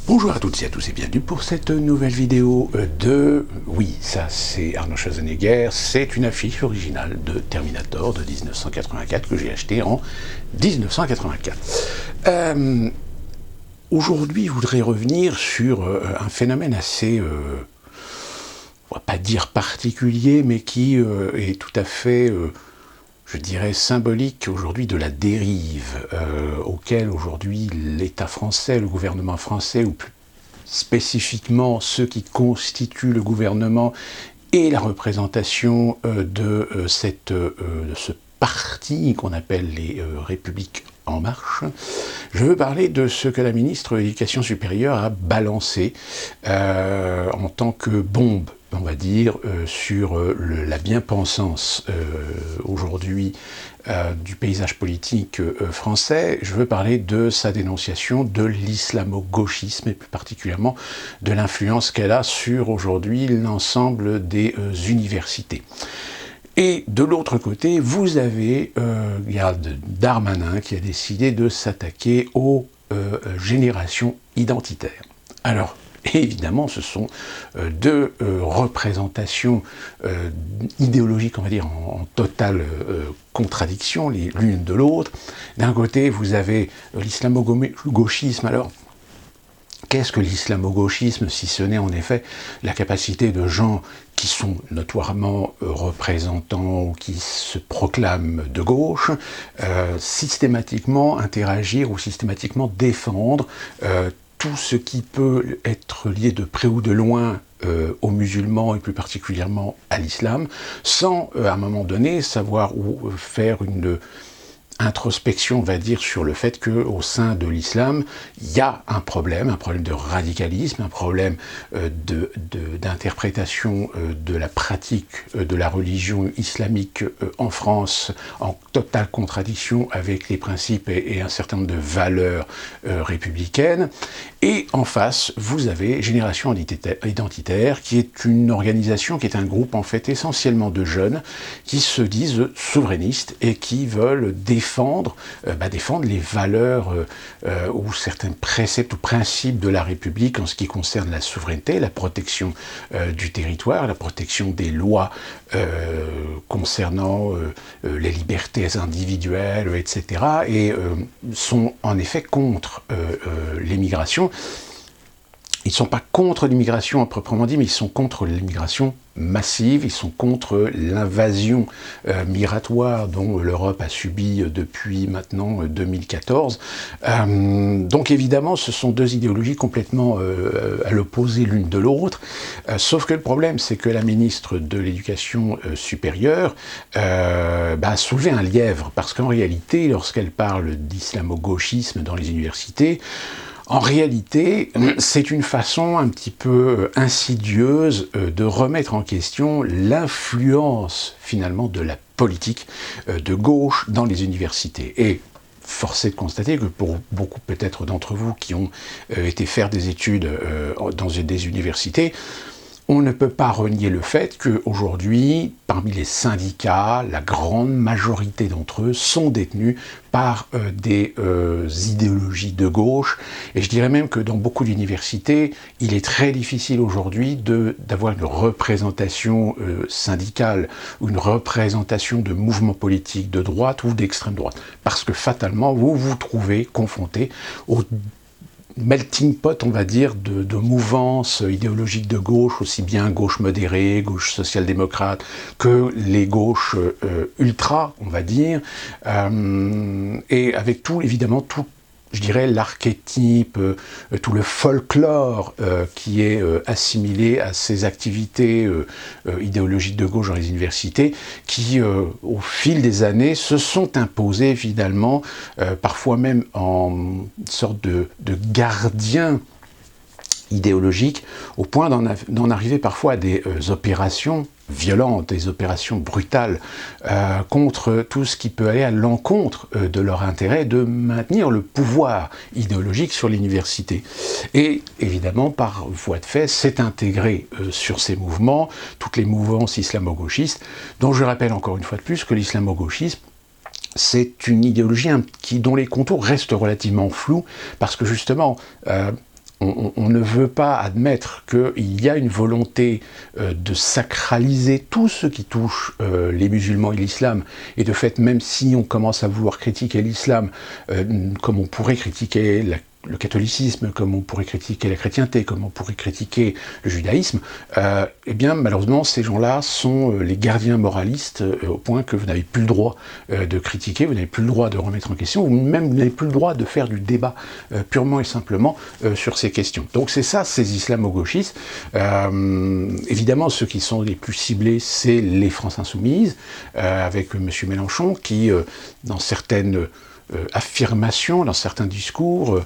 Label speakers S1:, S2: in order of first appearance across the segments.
S1: Bonjour à toutes et à tous et bienvenue pour cette nouvelle vidéo de... Oui, ça c'est Arnold Schwarzenegger, c'est une affiche originale de Terminator de 1984 que j'ai acheté en 1984. Aujourd'hui, je voudrais revenir sur un phénomène assez... on va pas dire particulier, mais qui est tout à fait... je dirais, symbolique aujourd'hui de la dérive auquel aujourd'hui l'État français, le gouvernement français, ou plus spécifiquement ceux qui constituent le gouvernement et la représentation de ce parti qu'on appelle les Républiques en marche. Je veux parler de ce que la ministre de l'Éducation supérieure a balancé en tant que bombe, on va dire, sur la bien-pensance aujourd'hui du paysage politique français. Je veux parler de sa dénonciation de l'islamo-gauchisme et plus particulièrement de l'influence qu'elle a sur aujourd'hui l'ensemble des universités. Et de l'autre côté, vous avez Darmanin qui a décidé de s'attaquer aux générations identitaires. Alors, évidemment, ce sont deux représentations idéologiques, on va dire, en totale contradiction l'une de l'autre. D'un côté, vous avez l'islamo-gauchisme. Alors, qu'est-ce que l'islamo-gauchisme, si ce n'est en effet la capacité de gens qui sont notoirement représentants ou qui se proclament de gauche, systématiquement interagir ou systématiquement défendre tout ce qui peut être lié de près ou de loin aux musulmans et plus particulièrement à l'islam, sans à un moment donné savoir où faire une introspection, on va dire, sur le fait qu'au sein de l'islam, il y a un problème de radicalisme, un problème d'interprétation de la pratique de la religion islamique en France, en totale contradiction avec les principes et un certain nombre de valeurs républicaines. Et en face, vous avez Génération Identitaire, qui est une organisation, qui est un groupe en fait essentiellement de jeunes qui se disent souverainistes et qui veulent défendre les valeurs ou certains préceptes ou principes de la République en ce qui concerne la souveraineté, la protection du territoire, la protection des lois concernant les libertés individuelles, etc. et sont en effet contre l'immigration. Ils ne sont pas contre l'immigration à proprement dit, mais ils sont contre l'immigration massive, ils sont contre l'invasion migratoire dont l'Europe a subi depuis maintenant 2014. Donc évidemment, ce sont deux idéologies complètement à l'opposé l'une de l'autre, sauf que le problème, c'est que la ministre de l'Éducation supérieure a soulevé un lièvre, parce qu'en réalité, lorsqu'elle parle d'islamo-gauchisme dans les universités, en réalité, c'est une façon un petit peu insidieuse de remettre en question l'influence finalement de la politique de gauche dans les universités. Et force est de constater que pour beaucoup peut-être d'entre vous qui ont été faire des études dans des universités, on ne peut pas renier le fait qu'aujourd'hui, parmi les syndicats, la grande majorité d'entre eux sont détenus par des idéologies de gauche. Et je dirais même que dans beaucoup d'universités, il est très difficile aujourd'hui d'avoir une représentation syndicale ou une représentation de mouvements politiques de droite ou d'extrême droite. Parce que fatalement, vous vous trouvez confronté aux melting pot, on va dire, de mouvances idéologiques de gauche, aussi bien gauche modérée, gauche social-démocrate, que les gauches ultra, on va dire, et avec tout, évidemment, tout, je dirais, l'archétype, tout le folklore qui est assimilé à ces activités idéologiques de gauche dans les universités, qui, au fil des années, se sont imposées, finalement, parfois même en sorte de gardiens idéologiques, au point d'en arriver parfois à des opérations violentes, des opérations brutales contre tout ce qui peut aller à l'encontre de leur intérêt de maintenir le pouvoir idéologique sur l'université. Et évidemment, par voie de fait, c'est intégré sur ces mouvements, toutes les mouvances islamo-gauchistes, dont je rappelle encore une fois de plus que l'islamo-gauchisme, c'est une idéologie dont les contours restent relativement flous, parce que justement, on ne veut pas admettre qu'il y a une volonté de sacraliser tout ce qui touche les musulmans et l'islam, et de fait, même si on commence à vouloir critiquer l'islam, comme on pourrait critiquer le catholicisme, comme on pourrait critiquer la chrétienté, comme on pourrait critiquer le judaïsme, eh bien malheureusement ces gens-là sont les gardiens moralistes au point que vous n'avez plus le droit de critiquer, vous n'avez plus le droit de remettre en question, ou même vous n'avez plus le droit de faire du débat purement et simplement sur ces questions. Donc c'est ça, ces islamo-gauchistes. Évidemment, ceux qui sont les plus ciblés, c'est les France Insoumises, avec M. Mélenchon, qui, dans certaines affirmation, dans certains discours,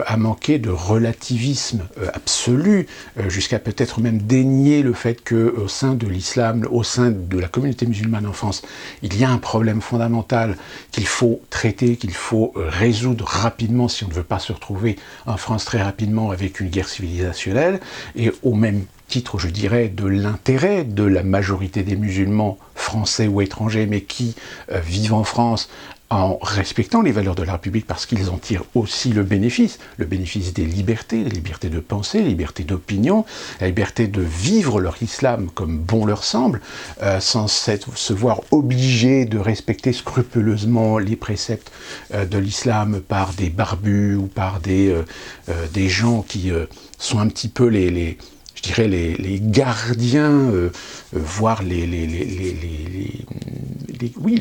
S1: a manqué de relativisme absolu, jusqu'à peut-être même dénier le fait qu'au sein de l'islam, au sein de la communauté musulmane en France, il y a un problème fondamental qu'il faut traiter, qu'il faut résoudre rapidement si on ne veut pas se retrouver en France très rapidement avec une guerre civilisationnelle, et au même titre, je dirais, de l'intérêt de la majorité des musulmans français ou étrangers, mais qui vivent en France en respectant les valeurs de la République, parce qu'ils en tirent aussi le bénéfice des libertés de pensée, les libertés d'opinion, la liberté de vivre leur islam comme bon leur semble, sans se voir obligés de respecter scrupuleusement les préceptes de l'islam par des barbus ou par des gens qui sont un petit peu je dirais les gardiens, voire les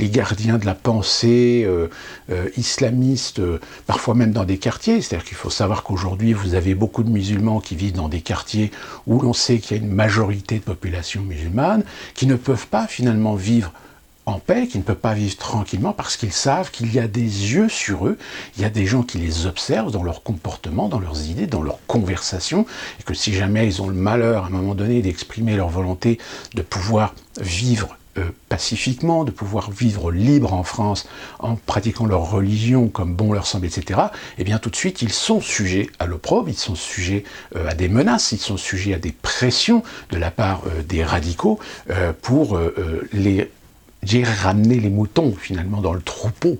S1: gardiens de la pensée islamiste, parfois même dans des quartiers. C'est-à-dire qu'il faut savoir qu'aujourd'hui, vous avez beaucoup de musulmans qui vivent dans des quartiers où l'on sait qu'il y a une majorité de population musulmane, qui ne peuvent pas finalement vivre en paix, qui ne peuvent pas vivre tranquillement parce qu'ils savent qu'il y a des yeux sur eux, il y a des gens qui les observent dans leur comportement, dans leurs idées, dans leurs conversations, et que si jamais ils ont le malheur à un moment donné d'exprimer leur volonté de pouvoir vivre pacifiquement, de pouvoir vivre libre en France en pratiquant leur religion comme bon leur semble, etc., eh bien tout de suite ils sont sujets à l'opprobre, ils sont sujets à des menaces, ils sont sujets à des pressions de la part des radicaux pour ramener les moutons finalement dans le troupeau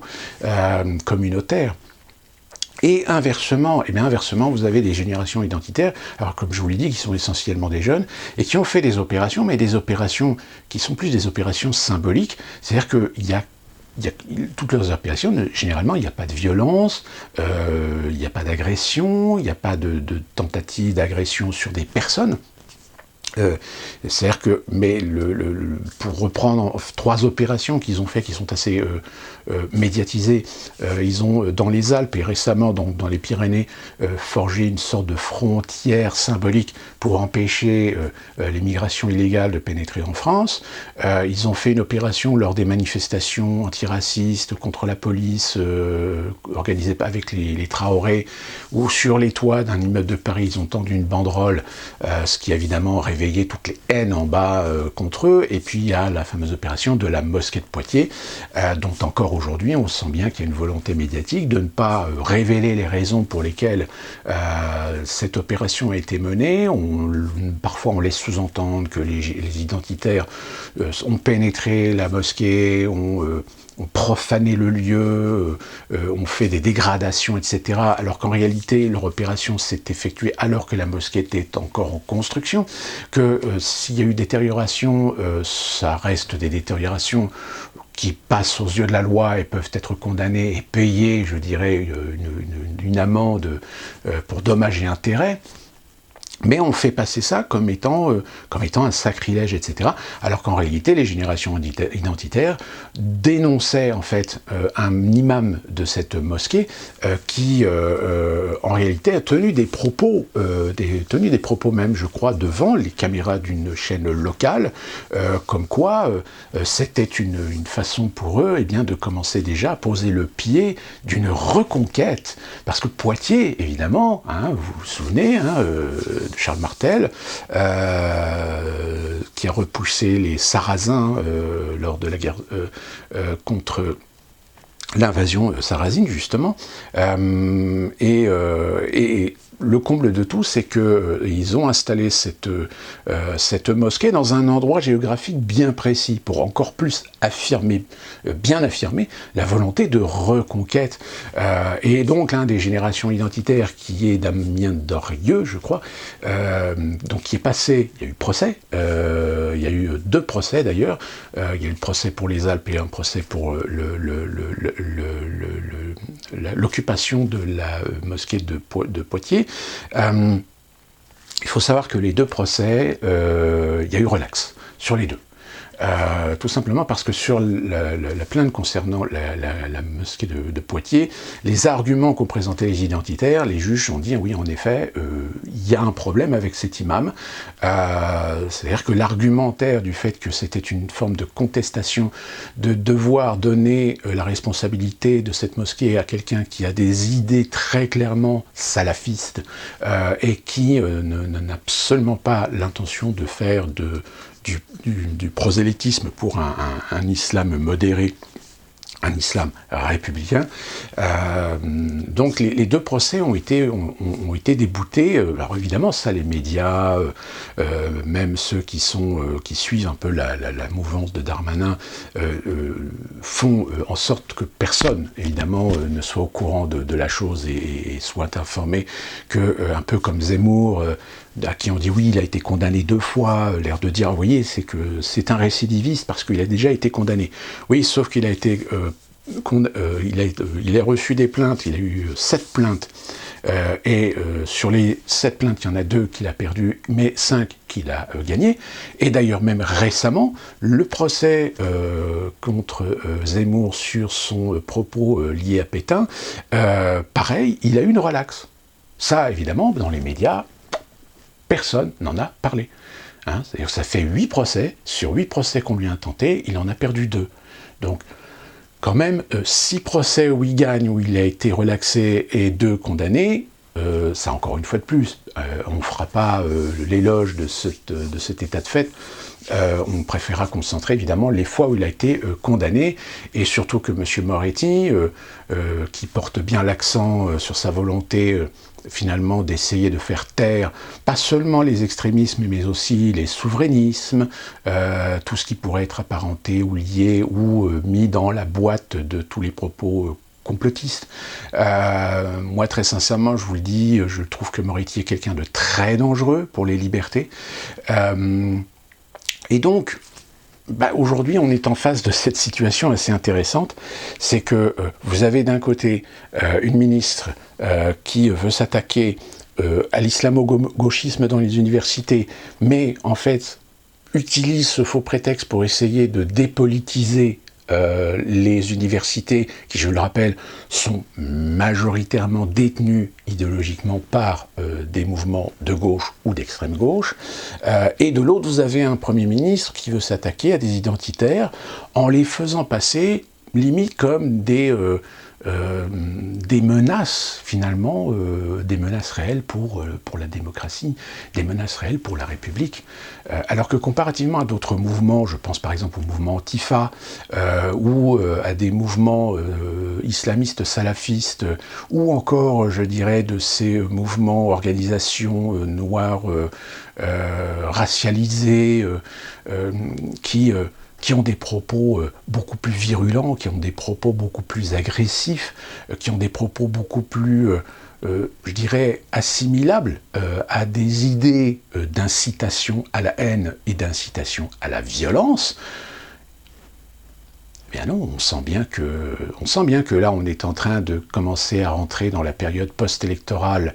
S1: communautaire. Et inversement, vous avez des générations identitaires, alors comme je vous l'ai dit, qui sont essentiellement des jeunes, et qui ont fait des opérations, mais des opérations qui sont plus des opérations symboliques, c'est-à-dire qu'il y a toutes leurs opérations, généralement, il n'y a pas de violence, il n'y a pas d'agression, il n'y a pas de tentative d'agression sur des personnes. C'est-à-dire que, pour reprendre 3 opérations qu'ils ont fait, qui sont assez médiatisées, ils ont dans les Alpes et récemment dans les Pyrénées forgé une sorte de frontière symbolique pour empêcher l'immigration illégale de pénétrer en France. Ils ont fait une opération lors des manifestations antiracistes contre la police organisées avec les Traoré, où sur les toits d'un immeuble de Paris, ils ont tendu une banderole, ce qui évidemment réveillé toutes les haines en bas contre eux. Et puis il y a la fameuse opération de la mosquée de Poitiers, dont encore aujourd'hui on sent bien qu'il y a une volonté médiatique de ne pas révéler les raisons pour lesquelles cette opération a été menée. Parfois on laisse sous-entendre que les identitaires ont pénétré la mosquée, ont profané le lieu, ont fait des dégradations, etc. Alors qu'en réalité, leur opération s'est effectuée alors que la mosquée était encore en construction, que s'il y a eu détérioration, ça reste des détériorations qui passent aux yeux de la loi et peuvent être condamnées et payer, je dirais, une amende pour dommages et intérêts. Mais on fait passer ça comme étant un sacrilège, etc. Alors qu'en réalité, les générations identitaires dénonçaient en fait un imam de cette mosquée qui, en réalité, a tenu des propos même, je crois, devant les caméras d'une chaîne locale, comme quoi c'était une façon pour eux, de commencer déjà à poser le pied d'une reconquête, parce que Poitiers, évidemment, vous vous souvenez, Charles Martel, qui a repoussé les Sarrasins lors de la guerre contre l'invasion sarrasine, justement, et le comble de tout, c'est qu'ils ont installé cette mosquée dans un endroit géographique bien précis, pour encore plus bien affirmer la volonté de reconquête. Et donc l'un des générations identitaires, qui est Damien Dorieux, je crois, donc qui est passé, il y a eu procès, il y a eu 2 procès d'ailleurs, il y a eu le procès pour les Alpes et un procès pour l'occupation de la mosquée de Poitiers. Il faut savoir que les 2 procès, il y a eu relax sur les 2. Tout simplement parce que sur la plainte concernant la mosquée de Poitiers, les arguments qu'ont présentés les identitaires, les juges ont dit oui, en effet, il y a un problème avec cet imam. C'est-à-dire que l'argumentaire du fait que c'était une forme de contestation, de devoir donner la responsabilité de cette mosquée à quelqu'un qui a des idées très clairement salafistes et qui n'a absolument pas l'intention de faire du prosélytisme pour un islam modéré, un islam républicain. Donc les 2 procès ont été déboutés. Alors évidemment, ça, les médias, même ceux qui suivent un peu la mouvance de Darmanin, font en sorte que personne, évidemment, ne soit au courant de la chose et soit informé un peu comme Zemmour, à qui on dit oui, il a été condamné 2 fois, l'air de dire, vous voyez, c'est que c'est un récidiviste parce qu'il a déjà été condamné. Oui, sauf qu'il a été il a reçu des plaintes, il a eu 7 plaintes, et sur les 7 plaintes, il y en a 2 qu'il a perdues, mais 5 qu'il a gagnées. Et d'ailleurs, même récemment, le procès contre Zemmour sur son propos lié à Pétain, pareil, il a eu une relaxe. Ça, évidemment, dans les médias, personne n'en a parlé. Hein, c'est-à-dire que ça fait 8 procès, sur 8 procès qu'on lui a intentés, il en a perdu 2. Donc, quand même, 6 procès où il gagne, où il a été relaxé, et 2 condamnés, ça, encore une fois de plus, on ne fera pas l'éloge de cet état de fait. On préférera concentrer évidemment les fois où il a été condamné, et surtout que M. Moretti, qui porte bien l'accent sur sa volonté finalement d'essayer de faire taire pas seulement les extrémismes mais aussi les souverainismes, tout ce qui pourrait être apparenté ou lié ou mis dans la boîte de tous les propos complotistes. Moi, très sincèrement, je vous le dis, je trouve que Moretti est quelqu'un de très dangereux pour les libertés. Et donc, aujourd'hui, on est en face de cette situation assez intéressante, c'est que vous avez d'un côté une ministre qui veut s'attaquer à l'islamo-gauchisme dans les universités, mais en fait utilise ce faux prétexte pour essayer de dépolitiser les universités, qui, je le rappelle, sont majoritairement détenues idéologiquement par des mouvements de gauche ou d'extrême gauche, et de l'autre, vous avez un Premier ministre qui veut s'attaquer à des identitaires en les faisant passer, limite, comme des menaces, finalement, des menaces réelles pour la démocratie, des menaces réelles pour la République. Alors que comparativement à d'autres mouvements, je pense par exemple au mouvement Antifa, ou à des mouvements islamistes salafistes, ou encore, je dirais, de ces mouvements, organisations noires, racialisées, qui ont des propos beaucoup plus virulents, qui ont des propos beaucoup plus agressifs, qui ont des propos beaucoup plus, je dirais, assimilables à des idées d'incitation à la haine et d'incitation à la violence. Eh bien non, on sent bien que là, on est en train de commencer à rentrer dans la période post-électorale,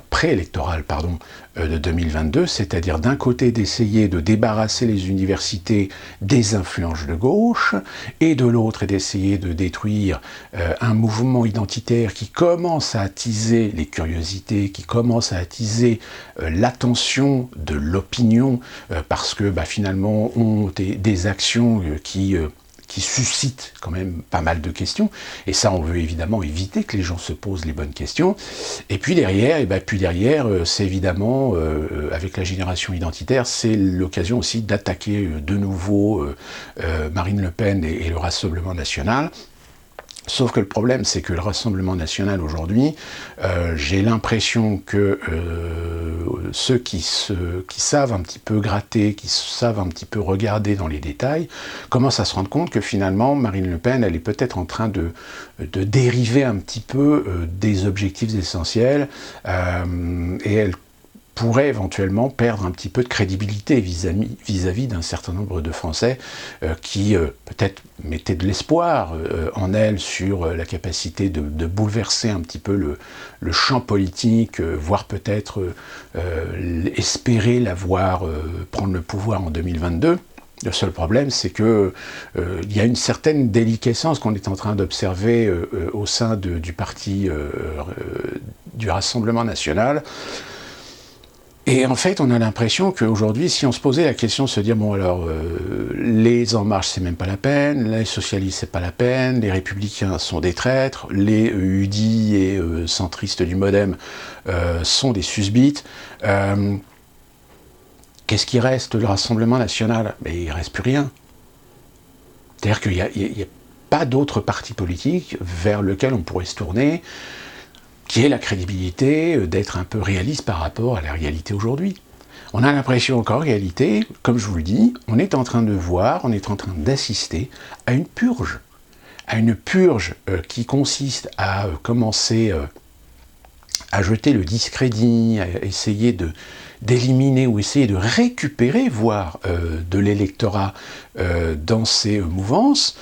S1: préélectorale, pardon, de 2022, c'est-à-dire d'un côté d'essayer de débarrasser les universités des influences de gauche, et de l'autre d'essayer de détruire un mouvement identitaire qui commence à attiser les curiosités, qui commence à attiser l'attention de l'opinion, parce que finalement ont des actions qui suscite quand même pas mal de questions, et ça on veut évidemment éviter que les gens se posent les bonnes questions. Et puis derrière, c'est évidemment, avec la génération identitaire, c'est l'occasion aussi d'attaquer de nouveau Marine Le Pen et le Rassemblement National, Sauf que le problème, c'est que le Rassemblement national aujourd'hui, j'ai l'impression que ceux qui savent un petit peu gratter, qui savent un petit peu regarder dans les détails, commencent à se rendre compte que finalement, Marine Le Pen, elle est peut-être en train de dériver un petit peu des objectifs essentiels, et elle pourrait éventuellement perdre un petit peu de crédibilité vis-à-vis d'un certain nombre de Français qui peut-être mettaient de l'espoir en elle sur la capacité de bouleverser un petit peu le champ politique, voire peut-être espérer la voir prendre le pouvoir en 2022. Le seul problème, c'est que il y a une certaine déliquescence qu'on est en train d'observer au sein du parti du Rassemblement national. Et en fait, on a l'impression qu'aujourd'hui, si on se posait la question de se dire, bon alors, les En Marche, c'est même pas la peine, les socialistes, c'est pas la peine, les républicains sont des traîtres, les UDI et centristes du Modem sont des susbites, qu'est-ce qui reste, le Rassemblement national? Mais il reste plus rien. C'est-à-dire qu'il n'y a pas d'autre parti politique vers lequel on pourrait se tourner, qui ait la crédibilité d'être un peu réaliste par rapport à la réalité aujourd'hui. On a l'impression qu'en réalité, comme je vous le dis, on est en train de voir, on est en train d'assister à une purge qui consiste à commencer à jeter le discrédit, à essayer d'éliminer ou essayer de récupérer, voire de l'électorat dans ces mouvances.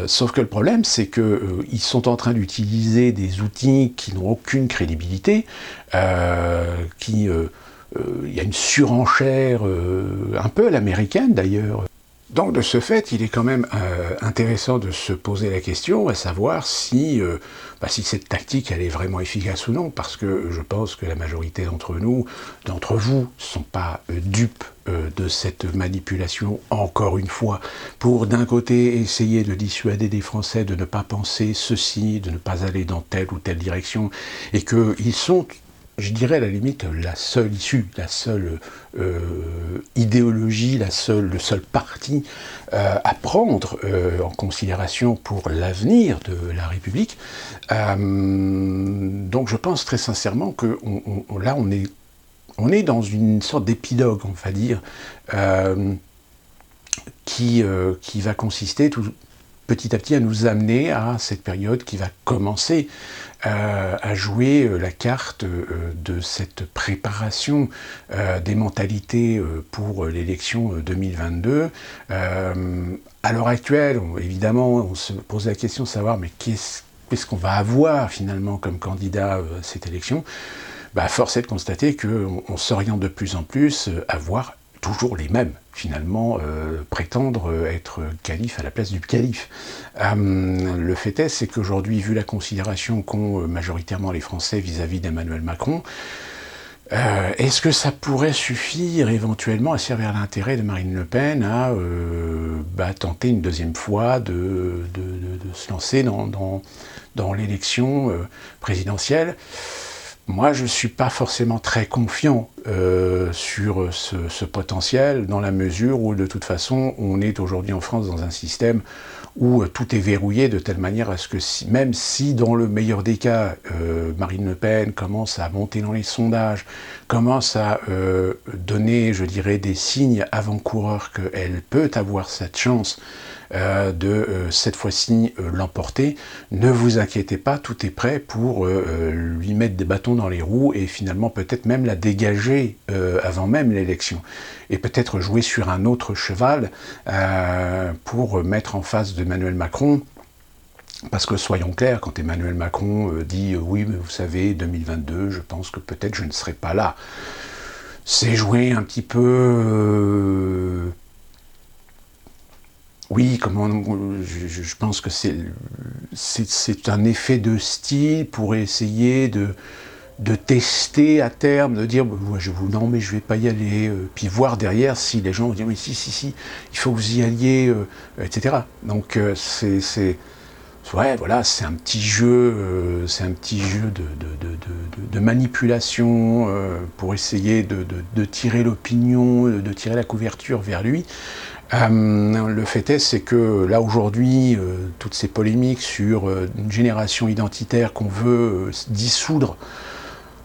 S1: Sauf que le problème, c'est qu'ils sont en train d'utiliser des outils qui n'ont aucune crédibilité, il y a une surenchère un peu à l'américaine d'ailleurs. Donc de ce fait, il est quand même intéressant de se poser la question, à savoir si cette tactique elle est vraiment efficace ou non, parce que je pense que la majorité d'entre vous, ne sont pas dupes de cette manipulation, encore une fois, pour d'un côté essayer de dissuader des Français de ne pas penser ceci, de ne pas aller dans telle ou telle direction, et qu'ils sont, je dirais à la limite, la seule issue, la seule idéologie, le seul parti à prendre en considération pour l'avenir de la République. Donc je pense très sincèrement que là on est dans une sorte d'épilogue, on va dire, qui va consister petit à petit à nous amener à cette période qui va commencer à jouer la carte de cette préparation des mentalités pour l'élection 2022. À l'heure actuelle, évidemment, on se pose la question de savoir mais qu'est-ce qu'on va avoir finalement comme candidat à cette élection. Force est de constater qu'on s'oriente de plus en plus à voir toujours les mêmes, finalement, prétendre être calife à la place du calife. Le fait est, c'est qu'aujourd'hui, vu la considération qu'ont majoritairement les Français vis-à-vis d'Emmanuel Macron, est-ce que ça pourrait suffire éventuellement à servir l'intérêt de Marine Le Pen à tenter une deuxième fois de se lancer dans l'élection présidentielle ? Moi, je ne suis pas forcément très confiant sur ce potentiel, dans la mesure où, de toute façon, on est aujourd'hui en France dans un système où tout est verrouillé de telle manière à ce que, même si, dans le meilleur des cas, Marine Le Pen commence à monter dans les sondages, commence à donner, je dirais, des signes avant-coureurs qu'elle peut avoir cette chance cette fois-ci l'emporter, ne vous inquiétez pas, tout est prêt pour lui mettre des bâtons dans les roues et finalement peut-être même la dégager avant même l'élection. Et peut-être jouer sur un autre cheval pour mettre en face d'Emmanuel Macron. Parce que soyons clairs, quand Emmanuel Macron dit « oui, mais vous savez, 2022, je pense que peut-être je ne serai pas là », c'est jouer un petit peu... Oui, je pense que c'est un effet de style pour essayer de tester à terme, de dire non mais je vais pas y aller, puis voir derrière si les gens vont dire mais si, il faut que vous y alliez, etc. Donc voilà, c'est un petit jeu, de manipulation pour essayer de tirer l'opinion, de tirer la couverture vers lui. Le fait est, c'est que là aujourd'hui, toutes ces polémiques sur une génération identitaire qu'on veut dissoudre,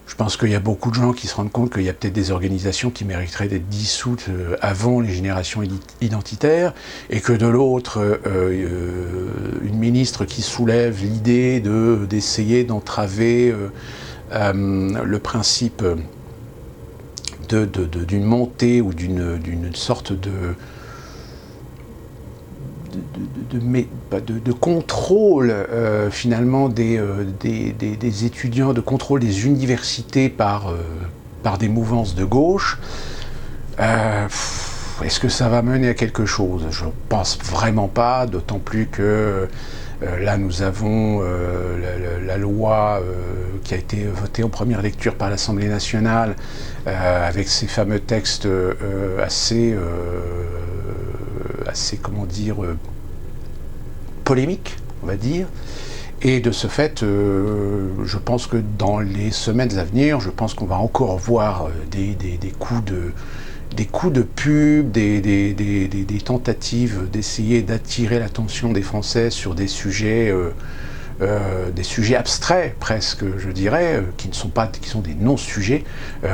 S1: je pense qu'il y a beaucoup de gens qui se rendent compte qu'il y a peut-être des organisations qui mériteraient d'être dissoutes avant les générations identitaires, et que de l'autre, une ministre qui soulève l'idée d'essayer d'entraver le principe d'une montée ou d'une sorte de contrôle finalement des étudiants, de contrôle des universités par des mouvances de gauche. Est-ce que ça va mener à quelque chose? Je pense vraiment pas, d'autant plus que là nous avons la loi qui a été votée en première lecture par l'Assemblée nationale avec ces fameux textes assez comment dire, polémique, on va dire. Et de ce fait, je pense que dans les semaines à venir, je pense qu'on va encore voir des coups de pub, des tentatives d'essayer d'attirer l'attention des Français sur des sujets abstraits presque, je dirais, qui sont des non-sujets,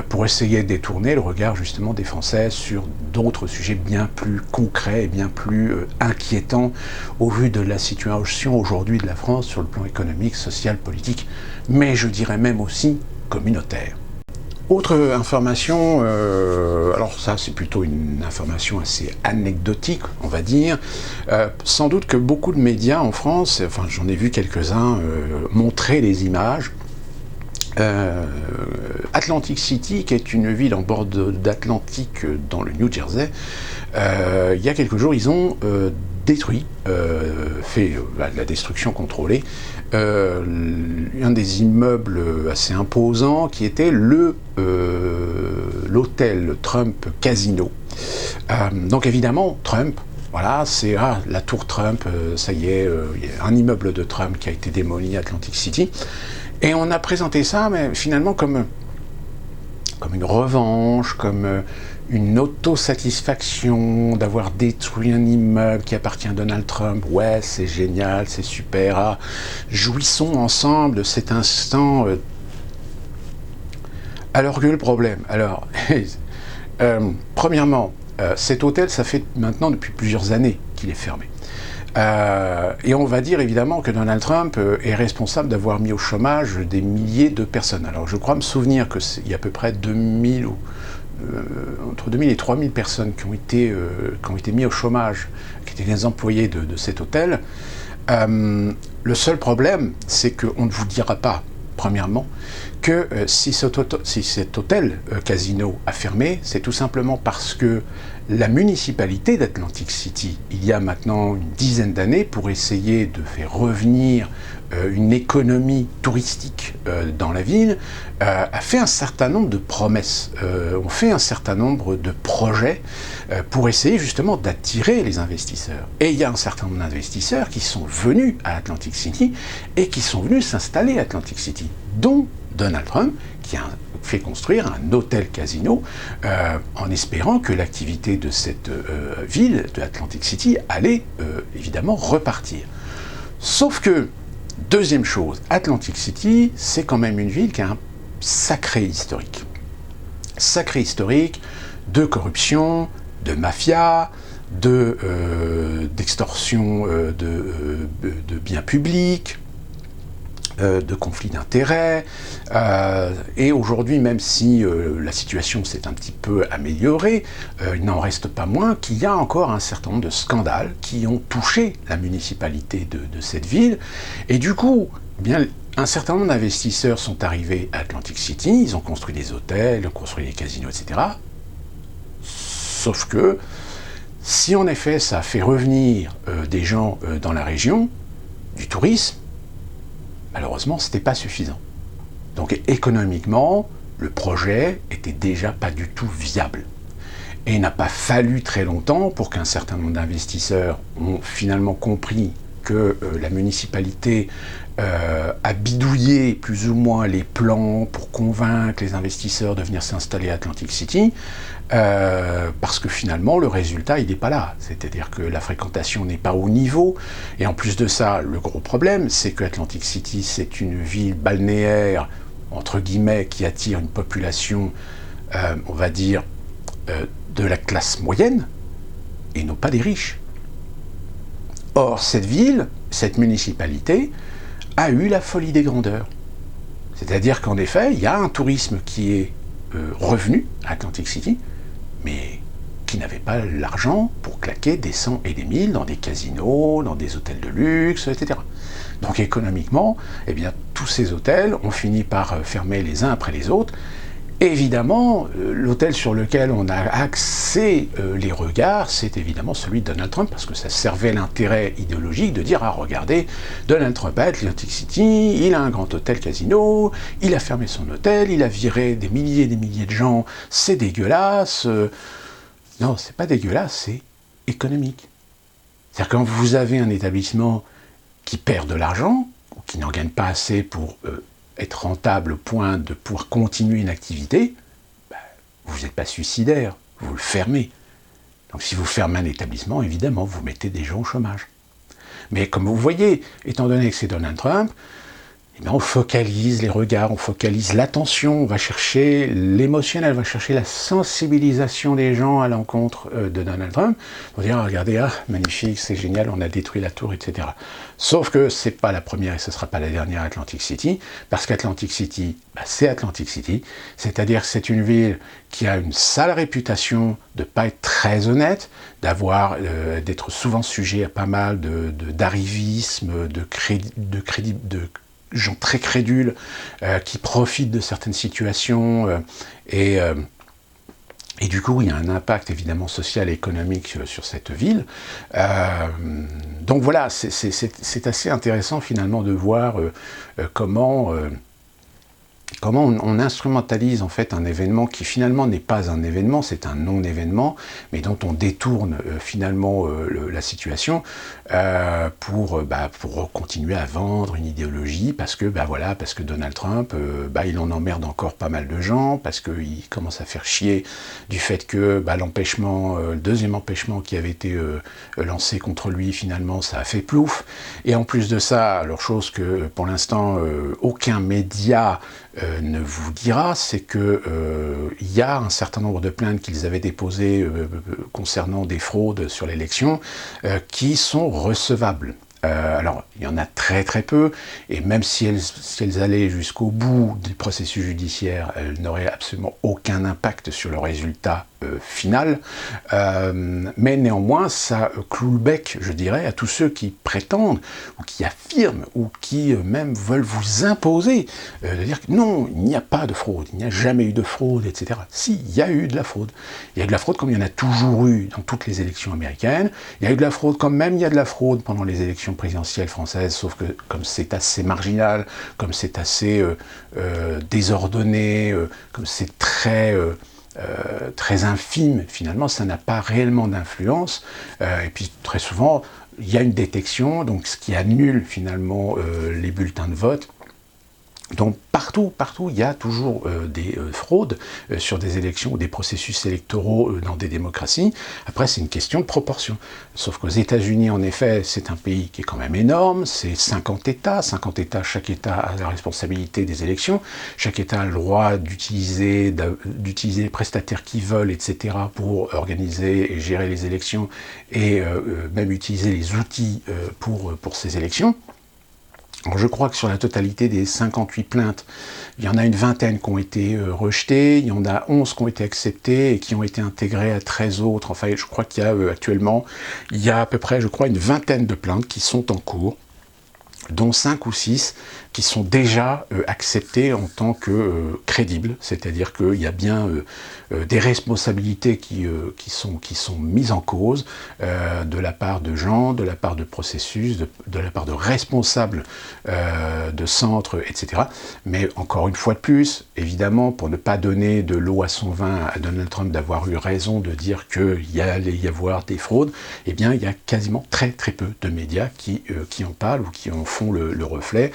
S1: pour essayer de détourner le regard justement des Français sur d'autres sujets bien plus concrets et bien plus inquiétants au vu de la situation aujourd'hui de la France sur le plan économique, social, politique, mais je dirais même aussi communautaire. Autre information, alors ça c'est plutôt une information assez anecdotique, on va dire. Sans doute que beaucoup de médias en France, enfin j'en ai vu quelques-uns montrer les images. Atlantic City, qui est une ville en bord d'Atlantique dans le New Jersey, il y a quelques jours ils ont détruit, fait la destruction contrôlée, un des immeubles assez imposants qui était l'hôtel Trump Casino. Donc évidemment, Trump, voilà, c'est la tour Trump, ça y est, il y a un immeuble de Trump qui a été démoli à Atlantic City. Et on a présenté ça, mais finalement comme une revanche, comme une autosatisfaction d'avoir détruit un immeuble qui appartient à Donald Trump. Ouais, c'est génial, c'est super. Jouissons ensemble de cet instant. Alors que le problème, premièrement, cet hôtel, ça fait maintenant depuis plusieurs années qu'il est fermé. Et on va dire évidemment que Donald Trump est responsable d'avoir mis au chômage des milliers de personnes. Alors je crois me souvenir qu'il y a à peu près 2000 ou entre 2000 et 3000 personnes qui ont été mis au chômage, qui étaient des employés de cet hôtel. Le seul problème, c'est qu'on ne vous dira pas, premièrement, que si cet hôtel casino a fermé, c'est tout simplement parce que la municipalité d'Atlantic City, il y a maintenant une dizaine d'années, pour essayer de faire revenir une économie touristique dans la ville, a fait un certain nombre de promesses, ont fait un certain nombre de projets pour essayer justement d'attirer les investisseurs. Et il y a un certain nombre d'investisseurs qui sont venus à Atlantic City et qui sont venus s'installer à Atlantic City, dont Donald Trump, qui a fait construire un hôtel casino en espérant que l'activité de cette ville, de Atlantic City, allait évidemment repartir. Sauf que, deuxième chose, Atlantic City, c'est quand même une ville qui a un sacré historique. Sacré historique de corruption, de mafia, d'extorsion de biens publics, de conflits d'intérêts, et aujourd'hui, même si la situation s'est un petit peu améliorée, il n'en reste pas moins qu'il y a encore un certain nombre de scandales qui ont touché la municipalité de cette ville, et du coup, eh bien, un certain nombre d'investisseurs sont arrivés à Atlantic City, ils ont construit des hôtels, ils ont construit des casinos, etc. Sauf que, si en effet ça fait revenir des gens dans la région, du tourisme, malheureusement, ce n'était pas suffisant. Donc économiquement, le projet était déjà pas du tout viable. Et il n'a pas fallu très longtemps pour qu'un certain nombre d'investisseurs ont finalement compris que la municipalité a bidouillé plus ou moins les plans pour convaincre les investisseurs de venir s'installer à Atlantic City, parce que finalement le résultat il n'est pas là, c'est-à-dire que la fréquentation n'est pas au niveau, et en plus de ça, le gros problème c'est que Atlantic City c'est une ville balnéaire, entre guillemets, qui attire une population, on va dire, de la classe moyenne, et non pas des riches. Or, cette ville, cette municipalité, a eu la folie des grandeurs. C'est-à-dire qu'en effet, il y a un tourisme qui est revenu à Atlantic City, mais qui n'avait pas l'argent pour claquer des 100 et des 1000 dans des casinos, dans des hôtels de luxe, etc. Donc économiquement, eh bien, tous ces hôtels ont fini par fermer les uns après les autres. Évidemment, l'hôtel sur lequel on a axé les regards, c'est évidemment celui de Donald Trump, parce que ça servait l'intérêt idéologique de dire « Ah, regardez, Donald Trump à Atlantic City, il a un grand hôtel casino, il a fermé son hôtel, il a viré des milliers et des milliers de gens, c'est dégueulasse. » Non, c'est pas dégueulasse, c'est économique. C'est-à-dire quand vous avez un établissement qui perd de l'argent, ou qui n'en gagne pas assez pour être rentable au point de pouvoir continuer une activité, ben, vous n'êtes pas suicidaire, vous le fermez. Donc si vous fermez un établissement, évidemment, vous mettez des gens au chômage. Mais comme vous voyez, étant donné que c'est Donald Trump, eh bien, on focalise les regards, on focalise l'attention, on va chercher l'émotionnel, on va chercher la sensibilisation des gens à l'encontre de Donald Trump, pour dire, regardez, ah, magnifique, c'est génial, on a détruit la tour, etc. Sauf que c'est pas la première et ce sera pas la dernière Atlantic City, parce qu'Atlantic City, bah, c'est Atlantic City, c'est-à-dire que c'est une ville qui a une sale réputation de pas être très honnête, d'être souvent sujet à pas mal d'arrivisme, de gens très crédules qui profitent de certaines situations et du coup il y a un impact évidemment social et économique sur cette ville. Donc voilà, c'est assez intéressant finalement de voir comment on instrumentalise en fait un événement qui finalement n'est pas un événement, c'est un non-événement, mais dont on détourne finalement la situation pour continuer à vendre une idéologie, parce que Donald Trump, il en emmerde encore pas mal de gens, parce qu'il commence à faire chier du fait que le deuxième empêchement qui avait été lancé contre lui, finalement, ça a fait plouf. Et en plus de ça, alors chose que pour l'instant aucun média ne vous dira, c'est que il y a un certain nombre de plaintes qu'ils avaient déposées concernant des fraudes sur l'élection qui sont recevables. Alors, il y en a très très peu, et même si elles allaient jusqu'au bout du processus judiciaire, elles n'auraient absolument aucun impact sur le résultat final, mais néanmoins, ça cloue le bec, je dirais, à tous ceux qui prétendent, ou qui affirment, ou qui même veulent vous imposer, de dire que non, il n'y a pas de fraude, il n'y a jamais eu de fraude, etc. Si, il y a eu de la fraude. Il y a eu de la fraude comme il y en a toujours eu dans toutes les élections américaines, il y a eu de la fraude comme même il y a de la fraude pendant les élections présidentielles françaises, sauf que comme c'est assez marginal, comme c'est assez désordonné, comme c'est très infime, finalement, ça n'a pas réellement d'influence. Et puis, très souvent, il y a une détection, donc ce qui annule, finalement, les bulletins de vote. Donc, partout, il y a toujours des fraudes sur des élections ou des processus électoraux dans des démocraties. Après, c'est une question de proportion. Sauf qu'aux États-Unis, en effet, c'est un pays qui est quand même énorme. C'est 50 États. 50 États, chaque État a la responsabilité des élections. Chaque État a le droit d'utiliser les prestataires qui veulent, etc., pour organiser et gérer les élections et même utiliser les outils pour ces élections. Alors je crois que sur la totalité des 58 plaintes, il y en a une vingtaine qui ont été rejetées, il y en a 11 qui ont été acceptées et qui ont été intégrées à 13 autres. Enfin, je crois qu'il y a actuellement, il y a à peu près, je crois, une vingtaine de plaintes qui sont en cours, dont 5 ou 6 qui sont déjà acceptés en tant que crédibles, c'est-à-dire qu'il y a bien des responsabilités qui sont mises en cause de la part de gens, de la part de processus, de la part de responsables de centres, etc. Mais encore une fois de plus, évidemment, pour ne pas donner de l'eau à son vin à Donald Trump d'avoir eu raison de dire qu'il allait y avoir des fraudes, eh bien, il y a quasiment très peu de médias qui en parlent ou qui en font le reflet,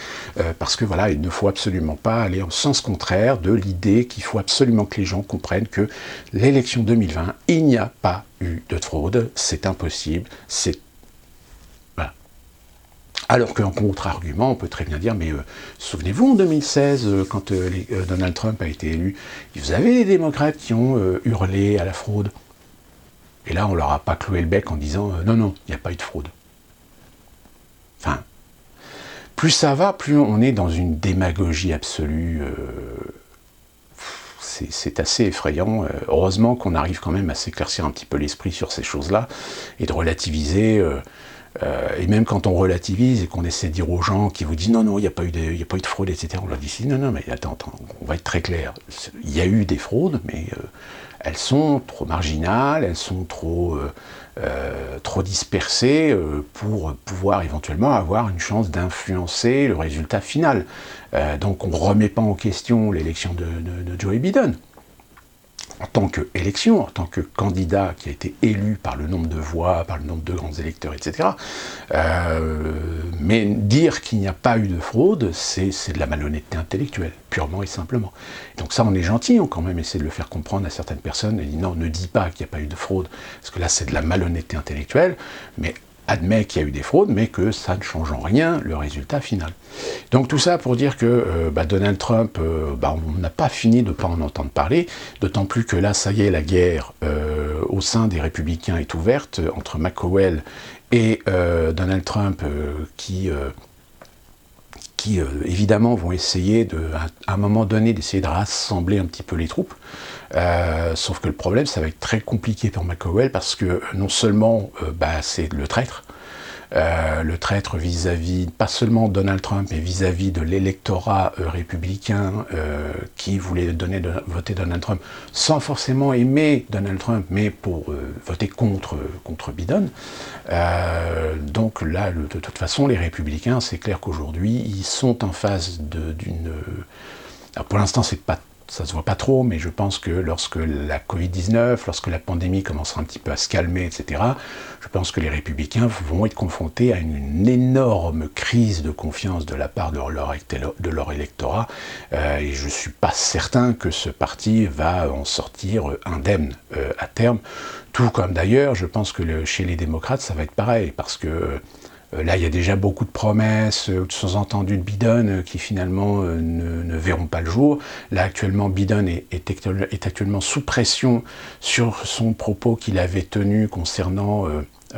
S1: parce que voilà, il ne faut absolument pas aller en sens contraire de l'idée qu'il faut absolument que les gens comprennent que l'élection 2020, il n'y a pas eu de fraude, c'est impossible, c'est... Voilà. Alors qu'en contre-argument, on peut très bien dire, mais souvenez-vous en 2016, quand Donald Trump a été élu, vous avez les démocrates qui ont hurlé à la fraude. Et là, on leur a pas cloué le bec en disant non, il n'y a pas eu de fraude. Enfin, plus ça va, plus on est dans une démagogie absolue. C'est assez effrayant. Heureusement qu'on arrive quand même à s'éclaircir un petit peu l'esprit sur ces choses-là et de relativiser. Et même quand on relativise et qu'on essaie de dire aux gens qui vous disent non, il n'y a pas eu de fraude, etc., on leur dit si, non, mais attends, on va être très clair. Il y a eu des fraudes, mais elles sont trop marginales, elles sont trop dispersées pour pouvoir éventuellement avoir une chance d'influencer le résultat final. Donc on ne remet pas en question l'élection de Joe Biden. En tant qu'élection, en tant que candidat qui a été élu par le nombre de voix, par le nombre de grands électeurs, etc. Mais dire qu'il n'y a pas eu de fraude, c'est de la malhonnêteté intellectuelle, purement et simplement. Donc ça, on est gentil, on quand même essaie de le faire comprendre à certaines personnes, et dit non, ne dis pas qu'il n'y a pas eu de fraude, parce que là, c'est de la malhonnêteté intellectuelle, mais admet qu'il y a eu des fraudes, mais que ça ne change en rien le résultat final. Donc tout ça pour dire que Donald Trump, on n'a pas fini de ne pas en entendre parler, d'autant plus que là, ça y est, la guerre au sein des Républicains est ouverte entre McConnell et Donald Trump qui évidemment vont essayer, à un moment donné, d'essayer de rassembler un petit peu les troupes. Sauf que le problème, ça va être très compliqué pour McConnell parce que non seulement c'est le traître vis-à-vis, pas seulement Donald Trump, mais vis-à-vis de l'électorat républicain qui voulait voter Donald Trump sans forcément aimer Donald Trump, mais pour voter contre Biden. Donc là, de toute façon, les républicains, c'est clair qu'aujourd'hui, ils sont en face d'une... Alors pour l'instant, ça se voit pas trop, mais je pense que lorsque la Covid-19, lorsque la pandémie commencera un petit peu à se calmer, etc., je pense que les républicains vont être confrontés à une énorme crise de confiance de la part de leur électorat, et je suis pas certain que ce parti va en sortir indemne à terme, tout comme d'ailleurs, je pense que chez les démocrates, ça va être pareil, parce que là, il y a déjà beaucoup de promesses, de sous-entendus de Biden qui finalement ne verront pas le jour. Là, actuellement, Biden est actuellement sous pression sur son propos qu'il avait tenu concernant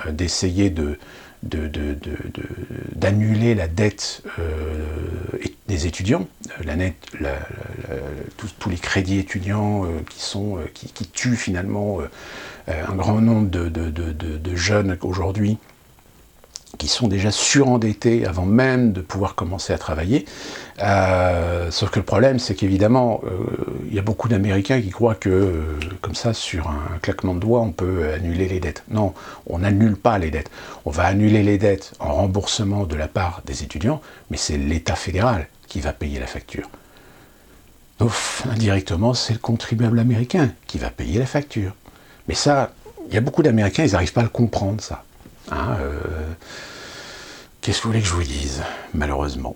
S1: d'essayer d'annuler la dette des étudiants, tous les crédits étudiants qui tuent finalement un grand nombre de jeunes aujourd'hui, qui sont déjà surendettés avant même de pouvoir commencer à travailler. Sauf que le problème, c'est qu'évidemment, il y a beaucoup d'Américains qui croient que, comme ça, sur un claquement de doigts, on peut annuler les dettes. Non, on n'annule pas les dettes. On va annuler les dettes en remboursement de la part des étudiants, mais c'est l'État fédéral qui va payer la facture. Donc, indirectement, c'est le contribuable américain qui va payer la facture. Mais ça, il y a beaucoup d'Américains, ils n'arrivent pas à le comprendre, ça. Qu'est-ce que vous voulez que je vous dise, malheureusement.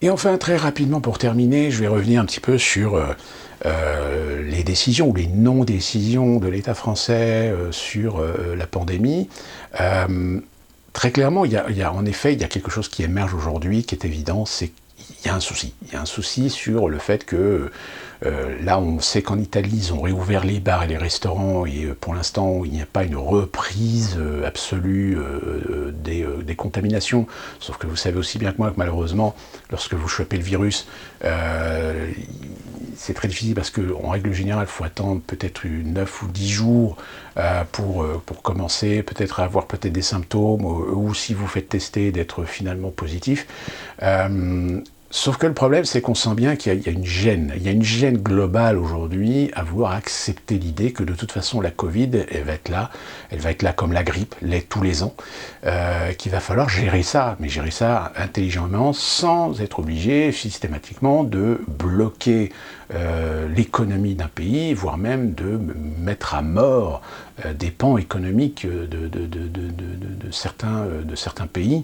S1: Et enfin, très rapidement pour terminer, je vais revenir un petit peu sur les décisions ou les non-décisions de l'État français sur la pandémie. Très clairement, en effet, il y a quelque chose qui émerge aujourd'hui, qui est évident, c'est qu'il y a un souci. Il y a un souci sur le fait que là, on sait qu'en Italie, ils ont réouvert les bars et les restaurants, et pour l'instant, il n'y a pas une reprise absolue des contaminations. Sauf que vous savez aussi bien que moi que malheureusement, lorsque vous chopez le virus, c'est très difficile parce qu'en règle générale, il faut attendre peut-être 9 ou 10 jours pour commencer, peut-être avoir peut-être des symptômes, ou si vous faites tester, d'être finalement positif. Sauf que le problème, c'est qu'on sent bien qu'il y a une gêne. Il y a une gêne globale aujourd'hui à vouloir accepter l'idée que de toute façon la Covid, elle va être là comme la grippe, l'est tous les ans, qu'il va falloir gérer ça, mais gérer ça intelligemment sans être obligé systématiquement de bloquer l'économie d'un pays, voire même de mettre à mort des pans économiques de certains pays.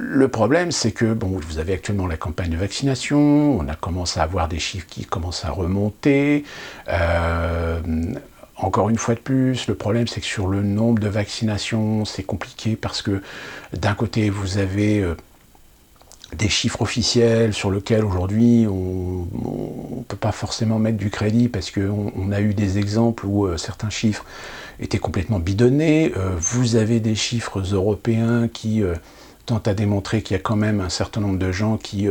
S1: Le problème, c'est que vous avez actuellement la campagne de vaccination, on a commencé à avoir des chiffres qui commencent à remonter. Encore une fois de plus, le problème, c'est que sur le nombre de vaccinations, c'est compliqué parce que d'un côté, vous avez des chiffres officiels sur lesquels aujourd'hui on ne peut pas forcément mettre du crédit parce qu'on a eu des exemples où certains chiffres étaient complètement bidonnés. Vous avez des chiffres européens qui tente à démontrer qu'il y a quand même un certain nombre de gens qui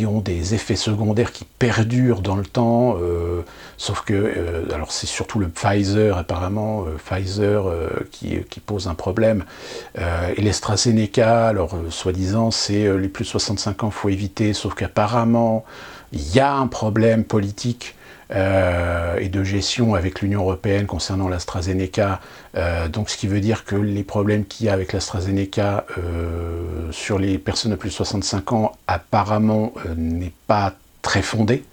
S1: ont des effets secondaires qui perdurent dans le temps, sauf que, alors c'est surtout le Pfizer apparemment, qui pose un problème, et l'AstraZeneca, alors soi-disant c'est les plus de 65 ans, il faut éviter, sauf qu'apparemment il y a un problème politique et de gestion avec l'Union européenne concernant l'AstraZeneca, donc ce qui veut dire que les problèmes qu'il y a avec l'AstraZeneca sur les personnes de plus de 65 ans apparemment n'est pas très fondé,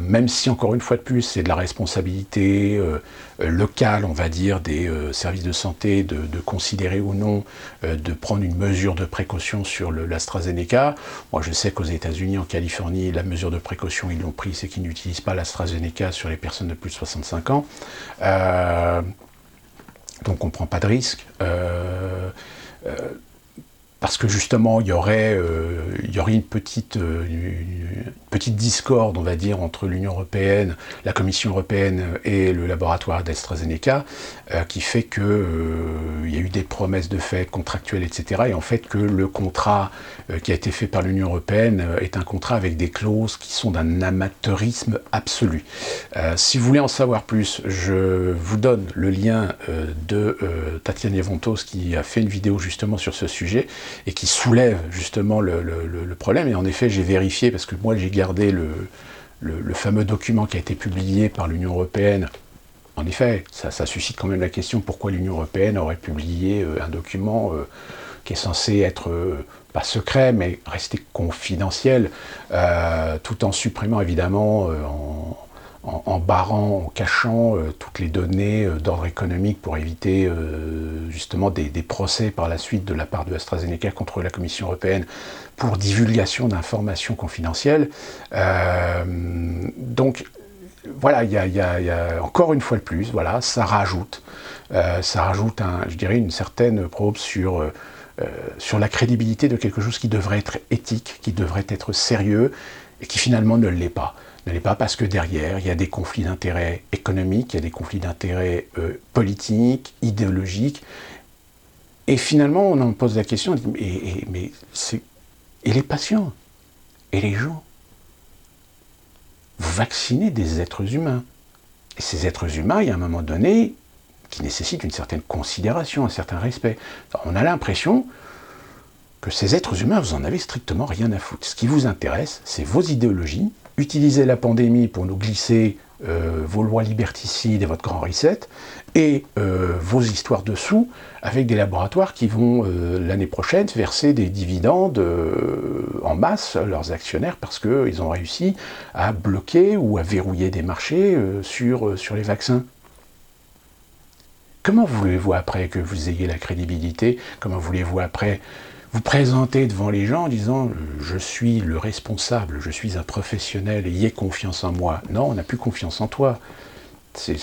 S1: même si encore une fois de plus c'est de la responsabilité locale, on va dire, des services de santé de considérer ou non de prendre une mesure de précaution sur l'AstraZeneca. Moi je sais qu'aux États-Unis, en Californie, la mesure de précaution ils l'ont pris, c'est qu'ils n'utilisent pas l'AstraZeneca sur les personnes de plus de 65 ans. Donc on ne prend pas de risque. Parce que justement, il y aurait une petite discorde, on va dire, entre l'Union européenne, la Commission européenne et le laboratoire d'AstraZeneca, qui fait qu'il y a eu des promesses de fait contractuelles, etc. Et en fait que le contrat qui a été fait par l'Union européenne est un contrat avec des clauses qui sont d'un amateurisme absolu. Si vous voulez en savoir plus, je vous donne le lien de Tatiana Yevontos qui a fait une vidéo justement sur ce sujet, et qui soulève justement le problème. Et en effet, j'ai vérifié, parce que moi j'ai gardé le fameux document qui a été publié par l'Union européenne. En effet, ça suscite quand même la question pourquoi l'Union européenne aurait publié un document qui est censé être pas secret, mais rester confidentiel, tout en supprimant évidemment en barrant, en cachant toutes les données d'ordre économique pour éviter justement des procès par la suite de la part de AstraZeneca contre la Commission européenne pour divulgation d'informations confidentielles. Donc voilà, il y a encore une fois de plus, voilà, ça rajoute je dirais une certaine probe sur la crédibilité de quelque chose qui devrait être éthique, qui devrait être sérieux, et qui finalement ne l'est pas. Ne l'est pas parce que derrière, il y a des conflits d'intérêts économiques, il y a des conflits d'intérêts politiques, idéologiques, et finalement on en pose la question, et les patients, et les gens, vous vaccinez des êtres humains, et ces êtres humains, il y a un moment donné, qui nécessitent une certaine considération, un certain respect. Alors, on a l'impression que ces êtres humains, vous en avez strictement rien à foutre. Ce qui vous intéresse, c'est vos idéologies, utiliser la pandémie pour nous glisser vos lois liberticides et votre grand reset, et vos histoires de sous avec des laboratoires qui vont l'année prochaine verser des dividendes en masse à leurs actionnaires parce qu'ils ont réussi à bloquer ou à verrouiller des marchés sur les vaccins. Comment voulez-vous après que vous ayez la crédibilité? Comment voulez-vous après vous présenter devant les gens en disant « je suis le responsable, je suis un professionnel, ayez confiance en moi ». Non, on n'a plus confiance en toi. C'est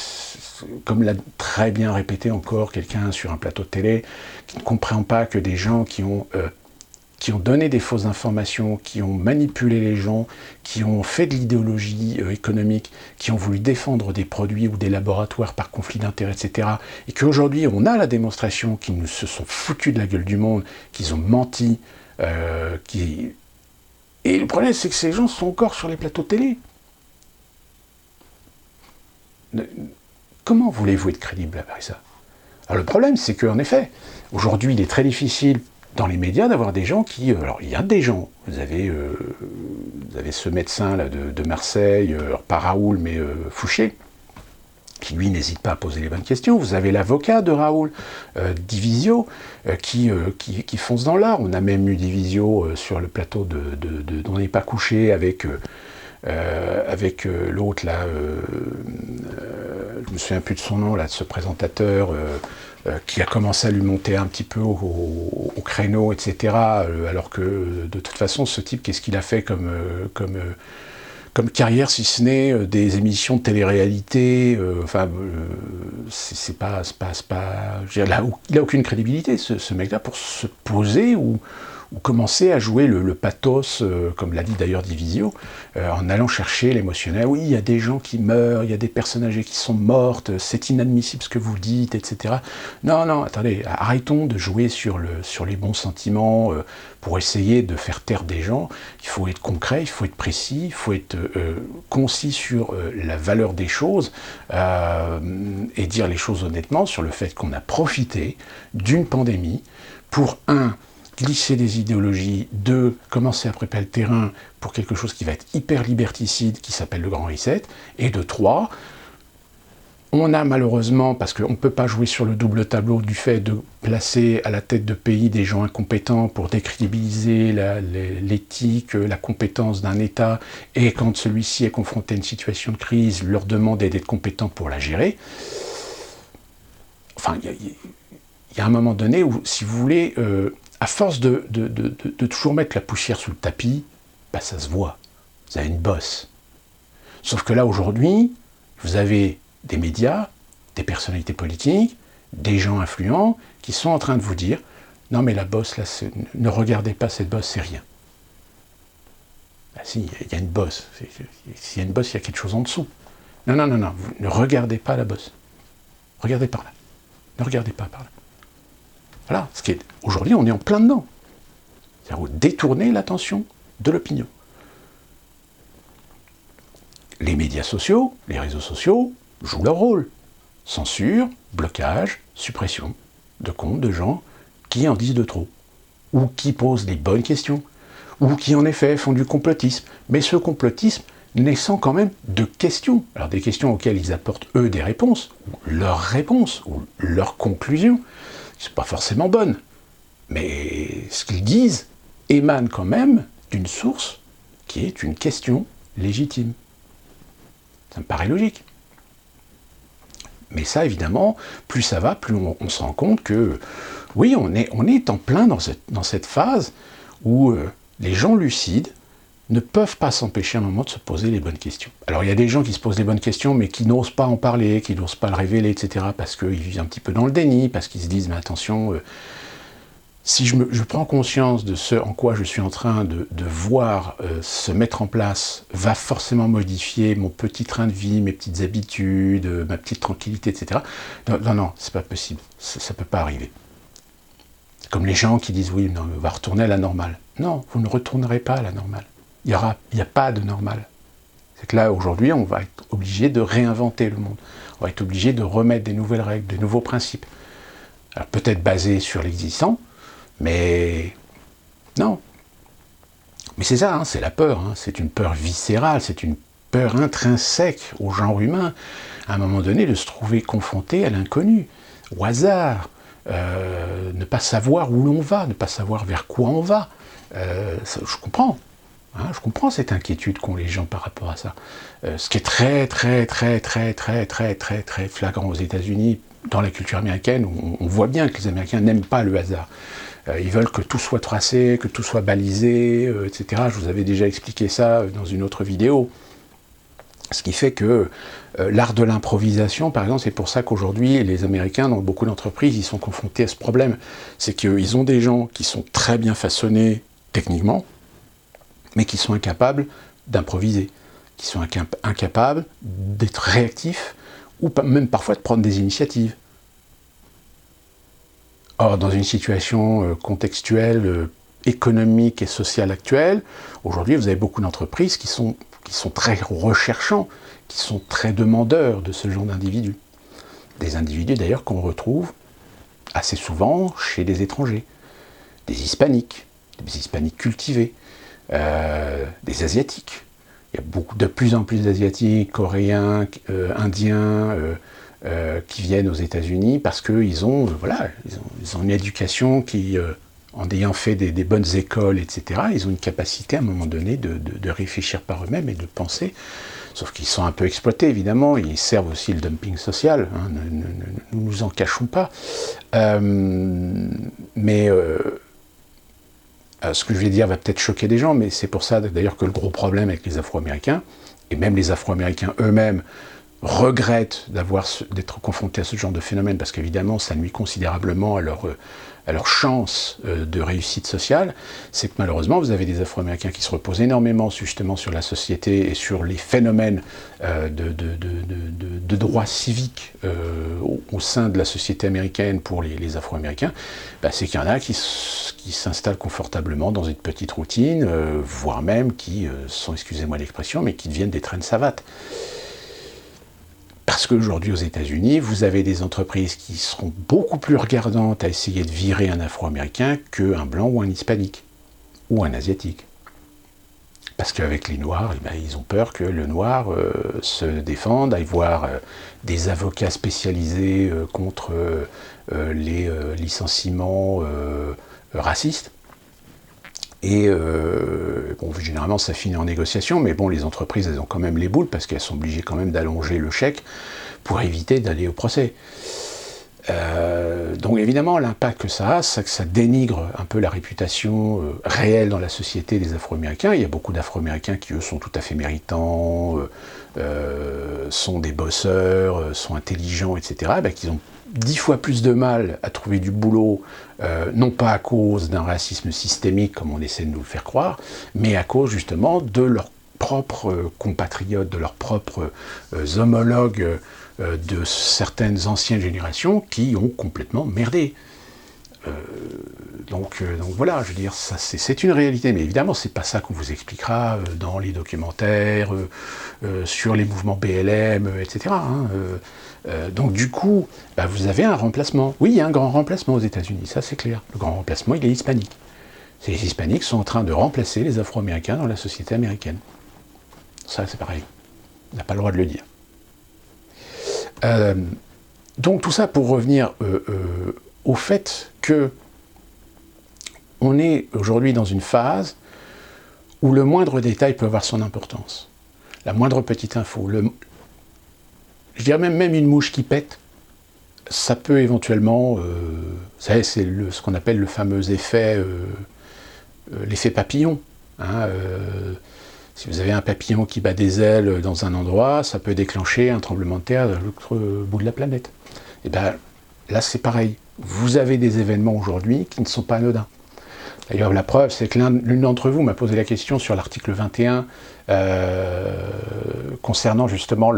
S1: comme l'a très bien répété encore quelqu'un sur un plateau de télé, qui ne comprend pas que des gens qui ont donné des fausses informations, qui ont manipulé les gens, qui ont fait de l'idéologie économique, qui ont voulu défendre des produits ou des laboratoires par conflit d'intérêts, etc. Et qu'aujourd'hui, on a la démonstration qu'ils se sont foutus de la gueule du monde, qu'ils ont menti, et Et le problème, c'est que ces gens sont encore sur les plateaux de télé. Comment voulez-vous être crédible avec ça? Alors le problème, c'est qu'en effet, aujourd'hui, il est très difficile dans les médias d'avoir des gens qui... alors, il y a des gens. Vous avez ce médecin là, de Marseille, pas Raoul, mais Fouché, qui lui n'hésite pas à poser les bonnes questions. Vous avez l'avocat de Raoul, Divisio, qui fonce dans l'art. On a même eu Divisio sur le plateau d'On n'est pas couché avec l'autre là, je me souviens plus de son nom là, de ce présentateur qui a commencé à lui monter un petit peu au créneau, etc. Alors que de toute façon, ce type, qu'est-ce qu'il a fait comme carrière, si ce n'est des émissions de télé-réalité, c'est pas, je veux dire, il a aucune crédibilité, ce mec-là, pour se poser ou commencer à jouer le pathos, comme l'a dit d'ailleurs Divisio, en allant chercher l'émotionnel. Oui, il y a des gens qui meurent, il y a des personnes âgées qui sont mortes, c'est inadmissible ce que vous dites, etc. Non, attendez, arrêtons de jouer sur les bons sentiments pour essayer de faire taire des gens. Il faut être concret, il faut être précis, il faut être concis sur la valeur des choses et dire les choses honnêtement sur le fait qu'on a profité d'une pandémie pour, glisser des idéologies, 2, commencer à préparer le terrain pour quelque chose qui va être hyper liberticide, qui s'appelle le Grand Reset, et de 3, on a malheureusement, parce qu'on ne peut pas jouer sur le double tableau du fait de placer à la tête de pays des gens incompétents pour décrédibiliser l'éthique, la compétence d'un État, et quand celui-ci est confronté à une situation de crise, leur demander d'être compétent pour la gérer. Enfin, il y a un moment donné où, si vous voulez... à force de toujours mettre la poussière sous le tapis, bah ça se voit. Vous avez une bosse. Sauf que là, aujourd'hui, vous avez des médias, des personnalités politiques, des gens influents qui sont en train de vous dire « Non, mais la bosse, là, ne regardez pas cette bosse, c'est rien. » Ah si, il y a une bosse. S'il y a une bosse, il y a quelque chose en dessous. Non, vous ne regardez pas la bosse. Regardez par là. Ne regardez pas par là. Voilà, aujourd'hui, on est en plein dedans. C'est-à-dire détourner l'attention de l'opinion. Les médias sociaux, les réseaux sociaux, jouent leur rôle. Censure, blocage, suppression de comptes de gens qui en disent de trop, ou qui posent les bonnes questions, ou qui en effet font du complotisme. Mais ce complotisme naissant quand même de questions. Alors des questions auxquelles ils apportent, eux, des réponses, ou leurs conclusions. C'est pas forcément bonne, mais ce qu'ils disent émane quand même d'une source qui est une question légitime. Ça me paraît logique. Mais ça, évidemment, plus ça va, plus on se rend compte que, oui, on est en plein dans cette phase où les gens lucides ne peuvent pas s'empêcher à un moment de se poser les bonnes questions. Alors il y a des gens qui se posent les bonnes questions, mais qui n'osent pas en parler, qui n'osent pas le révéler, etc., parce qu'ils vivent un petit peu dans le déni, parce qu'ils se disent, mais attention, si je prends conscience de ce en quoi je suis en train de voir se mettre en place, va forcément modifier mon petit train de vie, mes petites habitudes, ma petite tranquillité, etc. Non, c'est pas possible, ça peut pas arriver. C'est comme les gens qui disent, oui, non, on va retourner à la normale. Non, vous ne retournerez pas à la normale. Il n'y a pas de normal. C'est que là, aujourd'hui, on va être obligé de réinventer le monde. On va être obligé de remettre des nouvelles règles, de nouveaux principes. Alors peut-être basés sur l'existant, mais non. Mais c'est ça, c'est la peur. C'est une peur viscérale, c'est une peur intrinsèque au genre humain, à un moment donné, de se trouver confronté à l'inconnu, au hasard, ne pas savoir où l'on va, ne pas savoir vers quoi on va. Je comprends. Je comprends cette inquiétude qu'ont les gens par rapport à ça. Ce qui est très flagrant aux États-Unis, dans la culture américaine, on voit bien que les Américains n'aiment pas le hasard. Ils veulent que tout soit tracé, que tout soit balisé, etc. Je vous avais déjà expliqué ça dans une autre vidéo. Ce qui fait que l'art de l'improvisation, par exemple, c'est pour ça qu'aujourd'hui, les Américains, dans beaucoup d'entreprises, ils sont confrontés à ce problème. C'est qu'ils ont des gens qui sont très bien façonnés techniquement, mais qui sont incapables d'improviser, qui sont incapables d'être réactifs, ou même parfois de prendre des initiatives. Or, dans une situation contextuelle économique et social actuel, aujourd'hui vous avez beaucoup d'entreprises qui sont très recherchants, qui sont très demandeurs de ce genre d'individus. Des individus d'ailleurs qu'on retrouve assez souvent chez des étrangers, des hispaniques cultivés, des asiatiques. Il y a de plus en plus d'asiatiques, coréens, indiens, qui viennent aux États-Unis parce qu'ils ont, ils ont une éducation qui, en ayant fait des bonnes écoles, etc., ils ont une capacité à un moment donné de réfléchir par eux-mêmes et de penser. Sauf qu'ils sont un peu exploités, évidemment, ils servent aussi le dumping social, hein, ne nous en cachons pas. Ce que je vais dire va peut-être choquer des gens, mais c'est pour ça d'ailleurs que le gros problème avec les Afro-Américains, et même les Afro-Américains eux-mêmes, regrettent d'être confrontés à ce genre de phénomène, parce qu'évidemment, ça nuit considérablement à leur chance de réussite sociale, c'est que malheureusement, vous avez des Afro-Américains qui se reposent énormément justement sur la société et sur les phénomènes de droits civiques au sein de la société américaine pour les Afro-Américains, c'est qu'il y en a qui s'installent confortablement dans une petite routine, voire même qui sont, excusez-moi l'expression, mais qui deviennent des traînes savates. Parce qu'aujourd'hui, aux États-Unis, vous avez des entreprises qui seront beaucoup plus regardantes à essayer de virer un Afro-Américain qu'un Blanc ou un Hispanique, ou un Asiatique. Parce qu'avec les Noirs, ils ont peur que le Noir se défende, aille voir des avocats spécialisés contre les licenciements racistes. Et généralement ça finit en négociation, mais bon, les entreprises elles ont quand même les boules parce qu'elles sont obligées quand même d'allonger le chèque pour éviter d'aller au procès. Donc évidemment l'impact que ça a, c'est que ça dénigre un peu la réputation réelle dans la société des Afro-Américains. Il y a beaucoup d'Afro-Américains qui eux sont tout à fait méritants, sont des bosseurs, sont intelligents, etc., qui ont 10 fois plus de mal à trouver du boulot, non pas à cause d'un racisme systémique, comme on essaie de nous le faire croire, mais à cause justement de leurs propres compatriotes, de leurs propres homologues de certaines anciennes générations qui ont complètement merdé. Donc voilà, je veux dire, c'est une réalité, mais évidemment, c'est pas ça qu'on vous expliquera dans les documentaires, sur les mouvements BLM, etc. Donc du coup, vous avez un remplacement. Oui, il y a un grand remplacement aux États-Unis, ça c'est clair. Le grand remplacement, il est hispanique. Les Hispaniques sont en train de remplacer les Afro-Américains dans la société américaine. Ça, c'est pareil. On n'a pas le droit de le dire. Donc tout ça pour revenir au fait que on est aujourd'hui dans une phase où le moindre détail peut avoir son importance. La moindre petite info, je dirais même une mouche qui pète, ça peut éventuellement, vous savez, c'est ce qu'on appelle le fameux effet, l'effet papillon. Si vous avez un papillon qui bat des ailes dans un endroit, ça peut déclencher un tremblement de terre à l'autre bout de la planète. Et là c'est pareil. Vous avez des événements aujourd'hui qui ne sont pas anodins. D'ailleurs, la preuve, c'est que l'une d'entre vous m'a posé la question sur l'article 21 concernant justement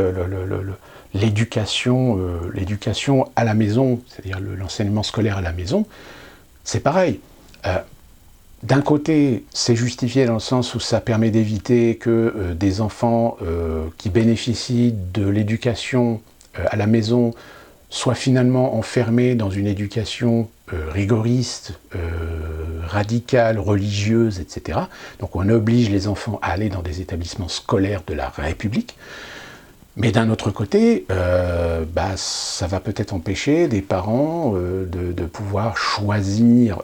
S1: l'éducation à la maison, c'est-à-dire l'enseignement scolaire à la maison. C'est pareil. D'un côté, c'est justifié dans le sens où ça permet d'éviter que des enfants qui bénéficient de l'éducation à la maison soient finalement enfermés dans une éducation rigoriste, radicale, religieuse, etc. Donc on oblige les enfants à aller dans des établissements scolaires de la République. Mais d'un autre côté, ça va peut-être empêcher des parents de pouvoir choisir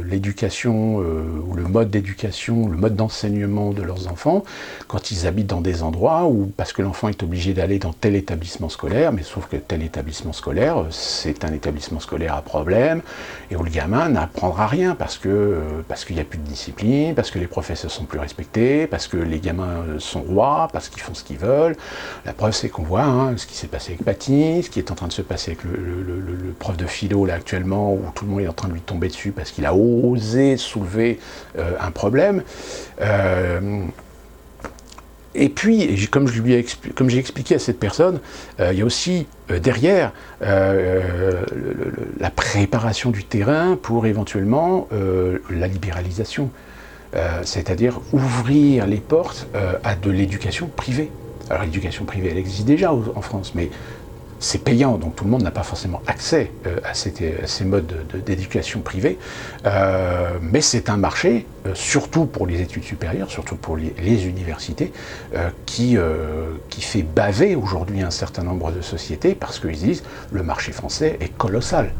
S1: l'éducation ou le mode d'éducation, le mode d'enseignement de leurs enfants quand ils habitent dans des endroits où, parce que l'enfant est obligé d'aller dans tel établissement scolaire, mais sauf que tel établissement scolaire, c'est un établissement scolaire à problème, et où le gamin n'apprendra rien parce qu'il n'y a plus de discipline, parce que les professeurs sont plus respectés, parce que les gamins sont rois, parce qu'ils font ce qu'ils veulent. La preuve, c'est qu'on voit ce qui s'est passé avec Paty, ce qui est en train de se passer avec le prof de philo, là, actuellement, où tout le monde est en train de lui tomber dessus parce qu'il a osé soulever un problème. Et puis, comme j'ai expliqué à cette personne, il y a aussi derrière la préparation du terrain pour éventuellement la libéralisation, c'est-à-dire ouvrir les portes à de l'éducation privée. Alors l'éducation privée, elle existe déjà en France, mais c'est payant, donc tout le monde n'a pas forcément accès à ces modes d'éducation privée, mais c'est un marché, surtout pour les études supérieures, surtout pour les universités, qui fait baver aujourd'hui un certain nombre de sociétés, parce qu'ils disent le marché français est colossal.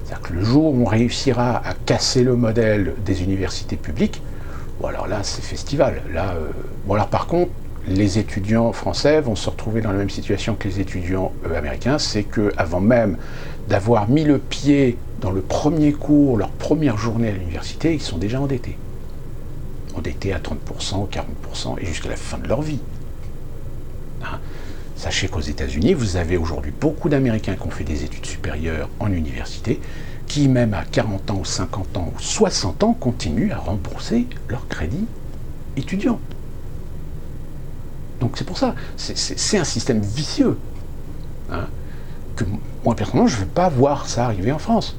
S1: C'est-à-dire que le jour où on réussira à casser le modèle des universités publiques, bon alors là c'est festival. Là, bon alors par contre, les étudiants français vont se retrouver dans la même situation que les étudiants américains, c'est qu'avant même d'avoir mis le pied dans le premier cours, leur première journée à l'université, ils sont déjà endettés. Endettés à 30%, 40% et jusqu'à la fin de leur vie. Hein? Sachez qu'aux États-Unis, vous avez aujourd'hui beaucoup d'Américains qui ont fait des études supérieures en université, qui même à 40 ans ou 50 ans ou 60 ans continuent à rembourser leur crédit étudiant. Donc c'est pour ça, c'est un système vicieux, hein, que moi personnellement je ne veux pas voir ça arriver en France.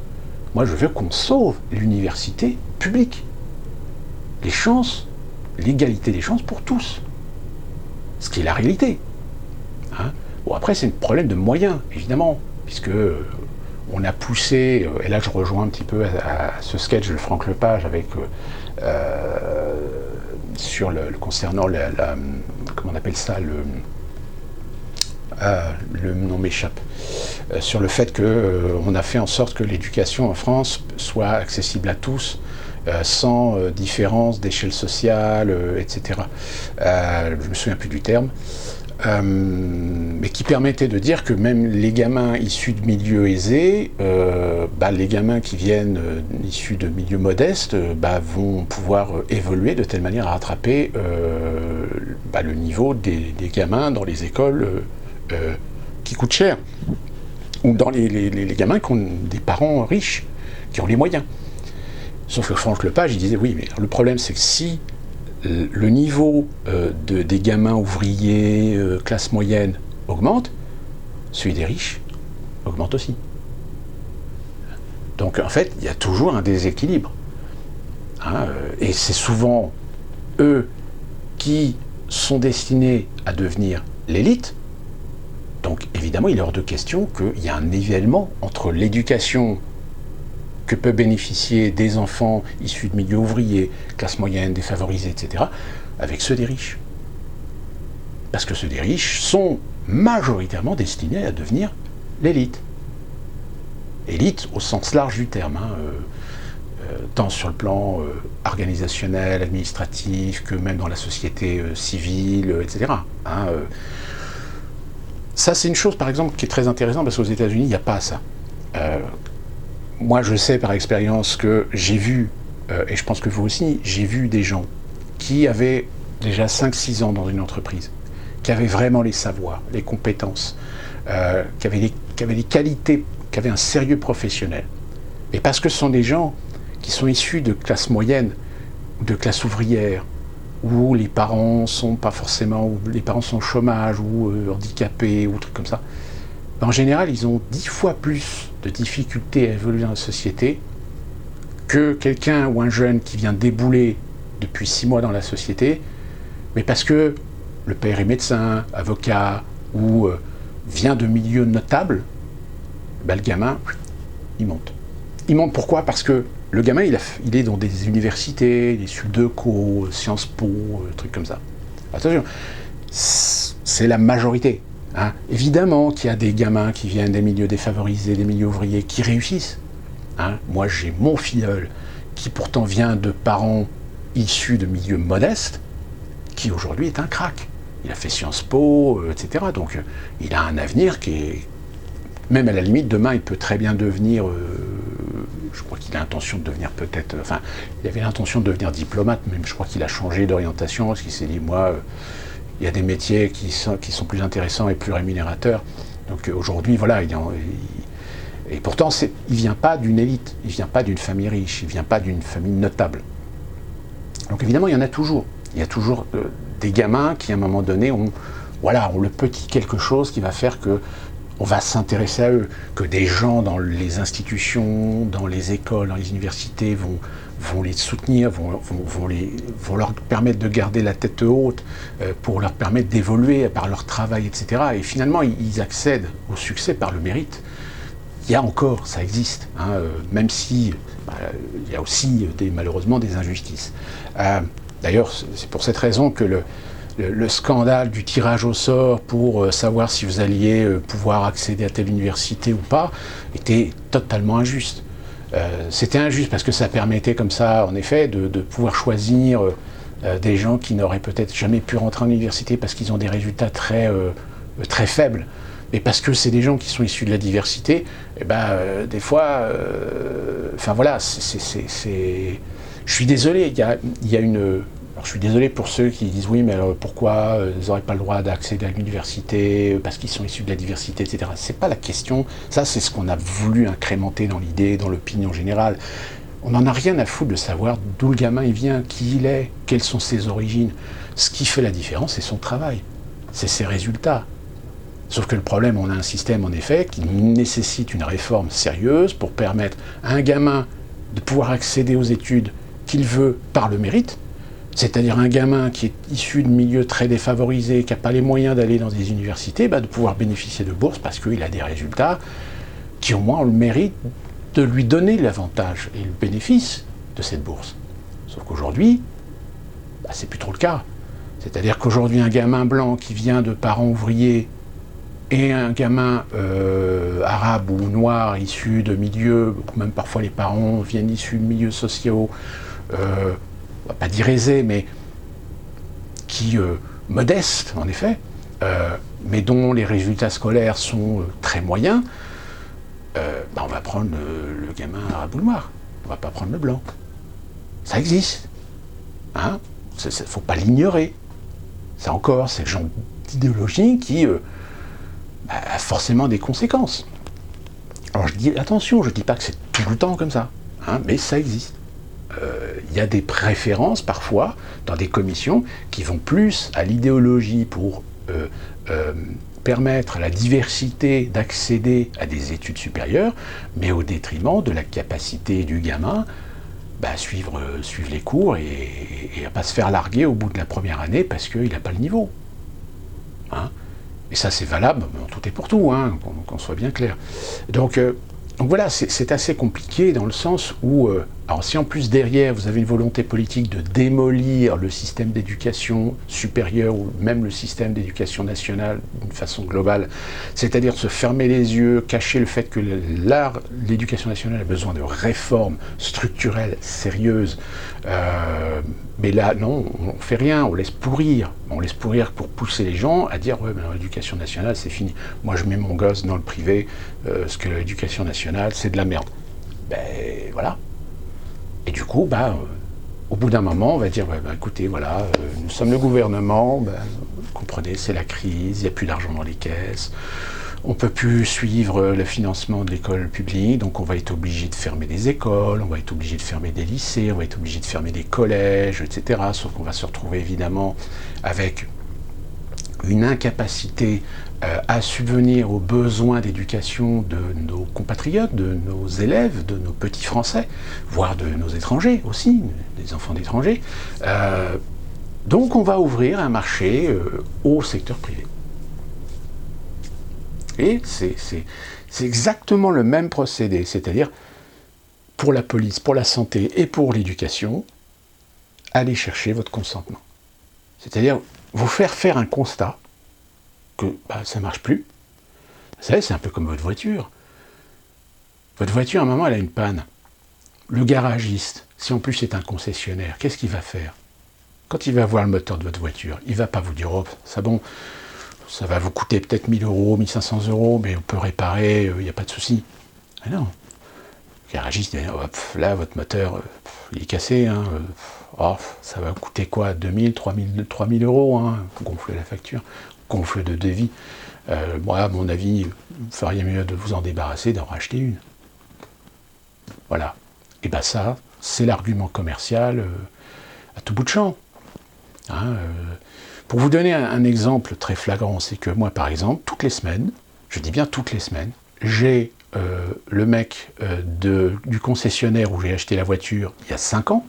S1: Moi je veux qu'on sauve l'université publique, les chances, l'égalité des chances pour tous, ce qui est la réalité. Hein. Bon après c'est un problème de moyens évidemment, puisque on a poussé, et là je rejoins un petit peu à ce sketch de Franck Lepage avec concernant comment on appelle ça, le nom m'échappe, sur le fait qu'on a fait en sorte que l'éducation en France soit accessible à tous, sans différence d'échelle sociale, etc. Je ne me souviens plus du terme. Mais qui permettait de dire que même les gamins issus de milieux aisés, les gamins qui viennent issus de milieux modestes, vont pouvoir évoluer de telle manière à rattraper le niveau des gamins dans les écoles qui coûtent cher, ou dans les gamins qui ont des parents riches, qui ont les moyens. Sauf que Franck Lepage, il disait oui, mais le problème c'est que si le niveau des gamins ouvriers, classe moyenne, augmente, celui des riches augmente aussi. Donc en fait, il y a toujours un déséquilibre. Hein, et c'est souvent eux qui sont destinés à devenir l'élite. Donc évidemment, il est hors de question qu'il y ait un nivellement entre l'éducation que peuvent bénéficier des enfants issus de milieux ouvriers, classe moyenne, défavorisés, etc., avec ceux des riches. Parce que ceux des riches sont majoritairement destinés à devenir l'élite. Élite au sens large du terme, hein, tant sur le plan organisationnel, administratif, que même dans la société civile, etc. Hein, ça, c'est une chose, par exemple, qui est très intéressante, parce qu'aux États-Unis, il n'y a pas ça. Moi, je sais par expérience que j'ai vu, et je pense que vous aussi, j'ai vu des gens qui avaient déjà 5-6 ans dans une entreprise, qui avaient vraiment les savoirs, les compétences, qui avaient les qualités, qui avaient un sérieux professionnel. Et parce que ce sont des gens qui sont issus de classe moyenne, de classe ouvrière, où les parents sont pas forcément, où les parents sont au chômage, ou handicapés, ou trucs comme ça, en général, ils ont 10 fois plus de difficultés à évoluer dans la société que quelqu'un ou un jeune qui vient débouler depuis 6 mois dans la société, mais parce que le père est médecin, avocat, ou vient de milieux notables, le gamin, il monte. Il monte pourquoi? Parce que le gamin, il est dans des universités, il est sur Deco, Sciences Po, trucs comme ça. Attention, c'est la majorité. Hein. Évidemment qu'il y a des gamins qui viennent des milieux défavorisés, des milieux ouvriers, qui réussissent. Hein. Moi, j'ai mon filleul qui pourtant vient de parents issus de milieux modestes, qui aujourd'hui est un crack. Il a fait Sciences Po, etc. Donc, il a un avenir qui est... Même à la limite, demain, il peut très bien devenir... je crois qu'il a l'intention de devenir peut-être... Enfin, il avait l'intention de devenir diplomate, même je crois qu'il a changé d'orientation, parce qu'il s'est dit, moi... il y a des métiers qui sont plus intéressants et plus rémunérateurs. Donc aujourd'hui, voilà, et pourtant, il ne vient pas d'une élite, il ne vient pas d'une famille riche, il ne vient pas d'une famille notable. Donc évidemment, il y en a toujours. Il y a toujours des gamins qui, à un moment donné, ont le petit quelque chose qui va faire que on va s'intéresser à eux, que des gens dans les institutions, dans les écoles, dans les universités vont les soutenir, vont leur permettre de garder la tête haute, pour leur permettre d'évoluer par leur travail, etc. Et finalement, ils accèdent au succès par le mérite. Il y a encore, ça existe, même si il y a aussi malheureusement des injustices. D'ailleurs, c'est pour cette raison que le scandale du tirage au sort pour savoir si vous alliez pouvoir accéder à telle université ou pas était totalement injuste. C'était injuste parce que ça permettait comme ça, en effet, de pouvoir choisir des gens qui n'auraient peut-être jamais pu rentrer en université parce qu'ils ont des résultats très faibles. Mais parce que c'est des gens qui sont issus de la diversité, et des fois, je suis désolé, il y a une... Alors, je suis désolé pour ceux qui disent oui, mais alors pourquoi ils n'auraient pas le droit d'accéder à l'université parce qu'ils sont issus de la diversité, etc. C'est pas la question. Ça, c'est ce qu'on a voulu incrémenter dans l'idée, dans l'opinion générale. On n'en a rien à foutre de savoir d'où le gamin il vient, qui il est, quelles sont ses origines. Ce qui fait la différence, c'est son travail, c'est ses résultats. Sauf que le problème, on a un système en effet qui nécessite une réforme sérieuse pour permettre à un gamin de pouvoir accéder aux études qu'il veut par le mérite. C'est-à-dire un gamin qui est issu de milieux très défavorisés, qui n'a pas les moyens d'aller dans des universités, de pouvoir bénéficier de bourses parce qu'il a des résultats qui au moins ont le mérite de lui donner l'avantage et le bénéfice de cette bourse. Sauf qu'aujourd'hui, c'est plus trop le cas. C'est-à-dire qu'aujourd'hui, un gamin blanc qui vient de parents ouvriers et un gamin arabe ou noir issu de milieux, même parfois les parents viennent issus de milieux sociaux, on va pas dire aisés, mais qui modestes en effet, mais dont les résultats scolaires sont très moyens, on va prendre le gamin arabe ou noir, on va pas prendre le blanc. Ça existe, hein, faut pas l'ignorer. Ça encore, c'est le genre d'idéologie qui a forcément des conséquences. Alors je dis attention, je dis pas que c'est tout le temps comme ça, mais ça existe. Il y a des préférences parfois dans des commissions qui vont plus à l'idéologie pour permettre à la diversité d'accéder à des études supérieures, mais au détriment de la capacité du gamin à suivre les cours et à ne pas se faire larguer au bout de la première année parce qu'il n'a pas le niveau. Et ça c'est valable en tout et pour tout, qu'on soit bien clair. Donc voilà, c'est assez compliqué dans le sens où, alors si en plus derrière vous avez une volonté politique de démolir le système d'éducation supérieure ou même le système d'éducation nationale d'une façon globale, c'est-à-dire se fermer les yeux, cacher le fait que l'éducation nationale a besoin de réformes structurelles sérieuses, mais là non, on ne fait rien, on laisse pourrir pour pousser les gens à dire ouais, mais l'éducation nationale c'est fini, moi je mets mon gosse dans le privé, parce que l'éducation nationale c'est de la merde. Voilà. Et du coup, au bout d'un moment, on va dire, écoutez, voilà, nous sommes le gouvernement, vous comprenez, c'est la crise, il n'y a plus d'argent dans les caisses, on ne peut plus suivre le financement de l'école publique, donc on va être obligé de fermer des écoles, on va être obligé de fermer des lycées, on va être obligé de fermer des collèges, etc. Sauf qu'on va se retrouver évidemment avec une incapacité à subvenir aux besoins d'éducation de nos compatriotes, de nos élèves, de nos petits Français, voire de nos étrangers aussi, des enfants d'étrangers. Donc on va ouvrir un marché au secteur privé. Et c'est exactement le même procédé, c'est-à-dire pour la police, pour la santé et pour l'éducation, allez chercher votre consentement. C'est-à-dire vous faire un constat que ça ne marche plus. Vous savez, c'est un peu comme votre voiture. Votre voiture, à un moment, elle a une panne. Le garagiste, si en plus c'est un concessionnaire, qu'est-ce qu'il va faire? Quand il va voir le moteur de votre voiture, il ne va pas vous dire « Oh, ça bon, ça va vous coûter peut-être 1 000 euros, 1 500 euros, mais on peut réparer, il n'y a pas de souci. » Ah non. Le garagiste, il dit « Là, votre moteur, il est cassé, ça va coûter quoi? 2 000, 3 000 euros, gonfler la facture. » Gonfle de devis. Moi, à mon avis, vous feriez mieux de vous en débarrasser, d'en racheter une. Voilà. Et ça, c'est l'argument commercial à tout bout de champ. Hein, pour vous donner un exemple très flagrant, c'est que moi, par exemple, toutes les semaines, je dis bien toutes les semaines, j'ai le mec du concessionnaire où j'ai acheté la voiture il y a 5 ans,